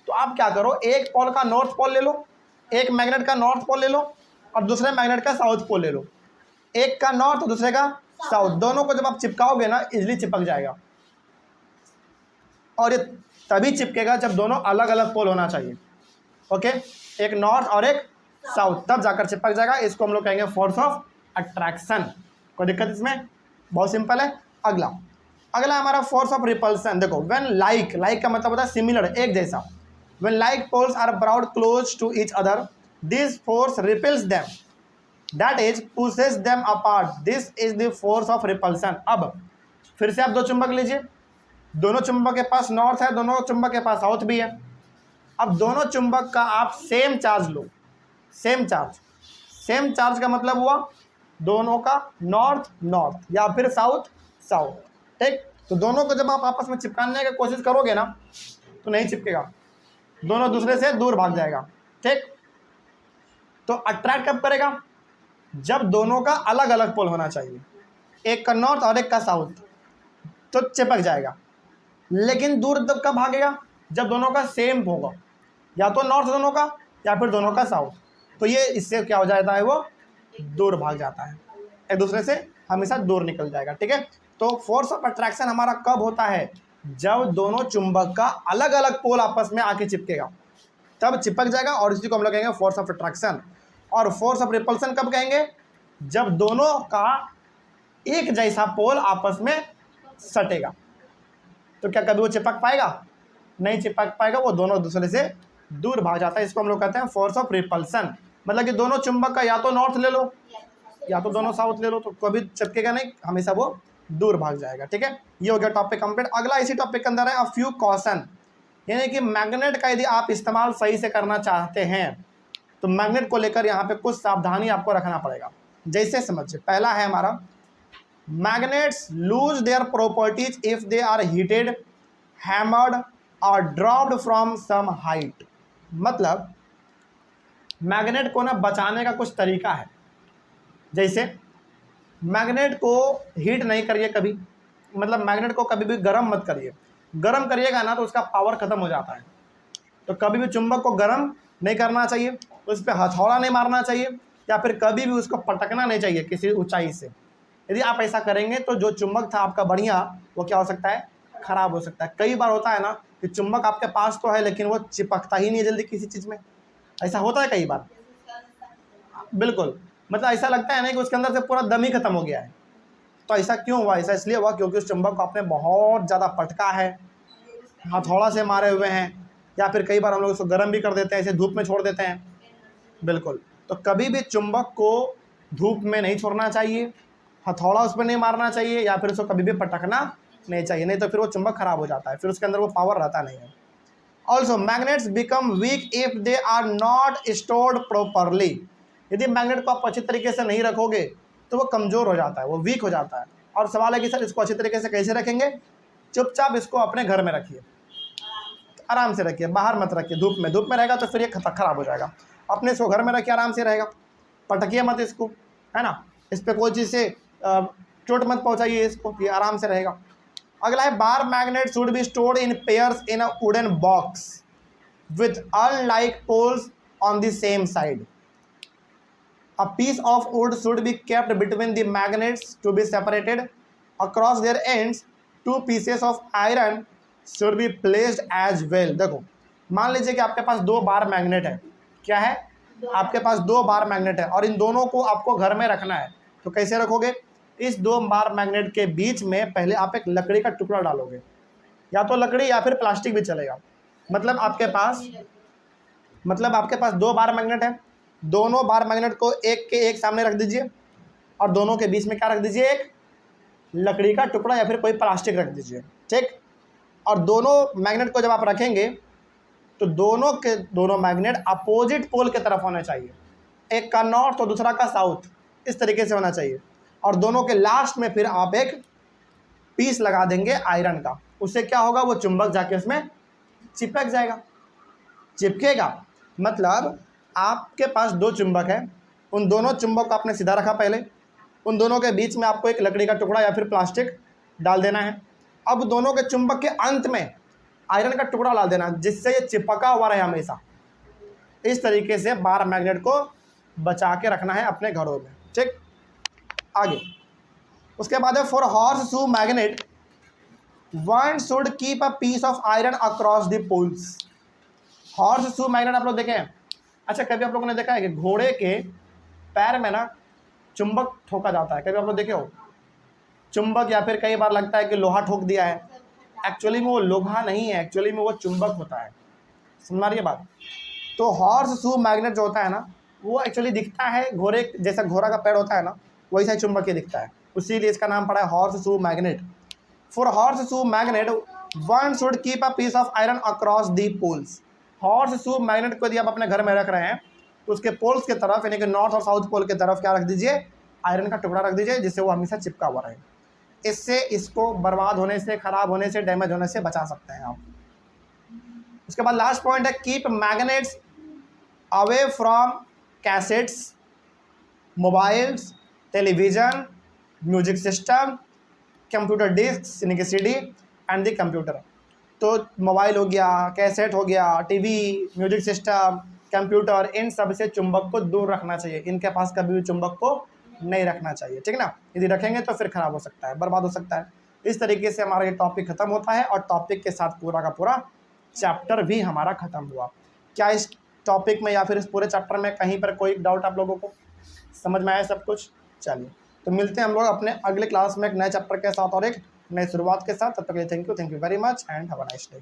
तो आप क्या करो, एक पोल का नॉर्थ पोल ले लो, एक मैग्नेट का नॉर्थ पोल ले लो और दूसरे मैग्नेट का साउथ पोल ले लो। एक का नॉर्थ और दूसरे का साउथ, दोनों को जब आप चिपकाओगे ना इजीली चिपक जाएगा। और ये तभी चिपकेगा जब दोनों अलग अलग पोल होना चाहिए। ओके, एक नॉर्थ और एक साउथ, तब जाकर चिपक जाएगा। इसको हम लोग कहेंगे फोर्स ऑफ अट्रैक्शन। कोई दिक्कत इसमें? बहुत सिंपल है। अगला अगला हमारा फोर्स ऑफ रिपल्सन। देखो व्हेन लाइक, लाइक का मतलब होता है सिमिलर, एक जैसा। When like poles are brought close to each other, this force repels them, that is pushes them apart, this is the force of repulsion. अब फिर से आप दो चुंबक लीजिए, दोनों चुंबक के पास नॉर्थ है, दोनों चुंबक के पास साउथ भी है। अब दोनों चुंबक का आप सेम चार्ज लो, सेम चार्ज। सेम चार्ज का मतलब हुआ दोनों का नॉर्थ नॉर्थ या फिर साउथ साउथ, ठीक। तो दोनों को जब आप आपस में चिपकाने की कोशिश करोगे ना तो नहीं चिपकेगा, दोनों दूसरे से दूर भाग जाएगा, ठीक। तो अट्रैक्ट कब करेगा? जब दोनों का अलग अलग पोल होना चाहिए, एक का नॉर्थ और एक का साउथ, तो चिपक जाएगा। लेकिन दूर तब कब भागेगा? जब दोनों का सेम होगा, या तो नॉर्थ दोनों का या फिर दोनों का साउथ, तो ये इससे क्या हो जाता है, वो दूर भाग जाता है, एक दूसरे से हमेशा दूर निकल जाएगा, ठीक है। तो फोर्स ऑफ अट्रैक्शन हमारा कब होता है? जब दोनों चुंबक का अलग अलग पोल आपस में आके चिपकेगा, तब चिपक जाएगा, और इसी को हम लोग कहेंगे फोर्स ऑफ अट्रैक्शन। और फोर्स ऑफ रिपल्सन कब कहेंगे? जब दोनों का एक जैसा पोल आपस में सटेगा। तो क्या कभी वो चिपक पाएगा? नहीं चिपक पाएगा, वो दोनों दूसरे से दूर भाग जाता है। इसको हम लोग कहते हैं फोर्स ऑफ रिपल्सन। मतलब कि दोनों चुंबक का या तो नॉर्थ ले लो या तो दोनों साउथ ले लो, तो कभी चिपकेगा नहीं, हमेशा वो दूर भाग जाएगा, ठीक है। ये हो गया टॉपिक कंप्लीट। अगला इसी टॉपिक के अंदर है अ फ्यू कॉशन, यानी कि मैग्नेट का यदि आप इस्तेमाल सही से करना चाहते हैं तो मैग्नेट को लेकर यहाँ पे कुछ सावधानी आपको रखना पड़ेगा। जैसे समझिए, पहला है हमारा, magnets lose their properties if they are heated, hammered और ड्रॉप्ड फ्रॉम सम हाइट। मतलब मैग्नेट को ना बचाने का कुछ तरीका है। जैसे मैग्नेट को हीट नहीं करिए कभी, मतलब मैग्नेट को कभी भी गर्म मत करिए, गर्म करिएगा ना तो उसका पावर खत्म हो जाता है। तो कभी भी चुंबक को गर्म नहीं करना चाहिए, उस पर हथौड़ा नहीं मारना चाहिए, या फिर कभी भी उसको पटकना नहीं चाहिए किसी ऊंचाई से। यदि आप ऐसा करेंगे तो जो चुंबक था आपका बढ़िया, वो क्या हो सकता है, खराब हो सकता है। कई बार होता है ना कि चुंबक आपके पास तो है लेकिन वो चिपकता ही नहीं है जल्दी किसी चीज़ में, ऐसा होता है कई बार। बिल्कुल, मतलब ऐसा लगता है ना कि उसके अंदर से पूरा दम ही खत्म हो गया है। तो ऐसा क्यों हुआ? ऐसा इसलिए हुआ क्योंकि उस चुंबक को आपने बहुत ज़्यादा पटका है, हथौड़ा से मारे हुए हैं, या फिर कई बार हम लोग उसको गर्म भी कर देते हैं, ऐसे धूप में छोड़ देते हैं। बिल्कुल, तो कभी भी चुंबक को धूप में नहीं छोड़ना चाहिए, हथौड़ा उस पर नहीं मारना चाहिए, या फिर उसको कभी भी पटकना नहीं चाहिए, नहीं तो फिर वो चुंबक खराब हो जाता है, फिर उसके अंदर वो पावर रहता नहीं है। Also magnets become weak if they are not stored properly. यदि मैग्नेट को आप अच्छी तरीके से नहीं रखोगे तो वो कमज़ोर हो जाता है, वो वीक हो जाता है। और सवाल है कि सर इसको अच्छी तरीके से कैसे रखेंगे? चुपचाप इसको अपने घर में रखिए, आराम से रखिए, बाहर मत रखिए धूप में। धूप में रहेगा तो फिर ये खराब हो जाएगा। अपने इसको घर में रखिए, आराम से रहेगा, पटकिए मत इसको, है ना। इस पर कोई चीज़ से चोट मत पहुंचाइए इसको, ये आराम से रहेगा। अगला है bar magnet should be stored in pairs in a wooden box with unlike poles on the same side. A piece of wood should be kept between the magnets to be separated. Across their ends, 2 pieces of iron should be placed as well. देखो, मान लीजिए कि आपके पास 2 bar magnet है। क्या है? आपके पास 2 bar magnet है और इन दोनों को आपको घर में रखना है। तो कैसे रखोगे? इस 2 बार मैग्नेट के बीच में पहले आप एक लकड़ी का टुकड़ा डालोगे, या तो लकड़ी या फिर प्लास्टिक भी चलेगा। मतलब आपके पास 2 बार मैग्नेट है, दोनों बार मैग्नेट को एक के एक सामने रख दीजिए और दोनों के बीच में क्या रख दीजिए, एक लकड़ी का टुकड़ा या फिर कोई प्लास्टिक रख दीजिए, ठीक। और दोनों मैग्नेट को जब आप रखेंगे तो दोनों मैग्नेट अपोजिट पोल के तरफ होने चाहिए, एक का नॉर्थ और दूसरा का साउथ, इस तरीके से होना चाहिए। और दोनों के लास्ट में फिर आप एक पीस लगा देंगे आयरन का। उससे क्या होगा, वो चुंबक जाके उसमें चिपक जाएगा। चिपकेगा मतलब आपके पास 2 चुंबक है, उन दोनों चुंबक को आपने सीधा रखा, पहले उन दोनों के बीच में आपको एक लकड़ी का टुकड़ा या फिर प्लास्टिक डाल देना है। अब दोनों के चुंबक के अंत में आयरन का टुकड़ा डाल देना जिससे ये चिपका हुआ रहे हमेशा। इस तरीके से बार मैग्नेट को बचा के रखना है अपने घरों में, ठीक। आगे उसके बाद है for horseshoe magnet one should keep a piece of iron across the poles. Horseshoe magnet आप लोग देखें, अच्छा, कभी आप लोगों ने देखा है कि घोड़े के पैर में ना चुंबक ठोका जाता है, कभी आप लोग देखे हो चुंबक, या फिर कई बार लगता है कि लोहा ठोक दिया है, एक्चुअली में वो लोहा नहीं है, एक्चुअली में वो चुंबक होता है। समझ आ रही है बात? तो हॉर्स शू मैग्नेट जो होता है ना, वो एक्चुअली दिखता है घोड़े जैसा, घोड़ा का पैर होता है ना वैसा ही चुंबकीय दिखता है, इसीलिए इसका नाम पड़ा है horseshoe magnet. For horseshoe magnet one should keep a piece of iron across the poles. Horseshoe magnet को यदि आप अपने घर में रख रहे हैं तो उसके पोल्स की तरफ, यानी कि नॉर्थ और साउथ पोल की तरफ क्या रख दीजिए, आयरन का टुकड़ा रख दीजिए, जिससे वो हमेशा चिपका हुआ रहे। इससे इसको बर्बाद होने से, खराब होने से, डैमेज होने से बचा सकते हैं आप। उसके बाद लास्ट पॉइंट है keep magnets away from cassettes, mobiles, television, music system, computer disk यानी कि सीडी एंड द कंप्यूटर। तो मोबाइल हो गया, कैसेट हो गया, टीवी, म्यूजिक सिस्टम, कंप्यूटर, इन सब से चुंबक को दूर रखना चाहिए, इनके पास कभी भी चुंबक को नहीं रखना चाहिए, ठीक ना। यदि रखेंगे तो फिर खराब हो सकता है, बर्बाद हो सकता है। इस तरीके से हमारा ये टॉपिक खत्म होता है और टॉपिक के साथ पूरा का पूरा चैप्टर भी हमारा खत्म हुआ। क्या इस टॉपिक में या फिर इस पूरे चैप्टर में कहीं पर कोई डाउट आप लोगों को समझ में आया सब कुछ? चलिए, तो मिलते हैं हम लोग अपने अगले क्लास में एक नए चैप्टर के साथ और एक नई शुरुआत के साथ। तब तक के लिए thank you very much and have a nice day.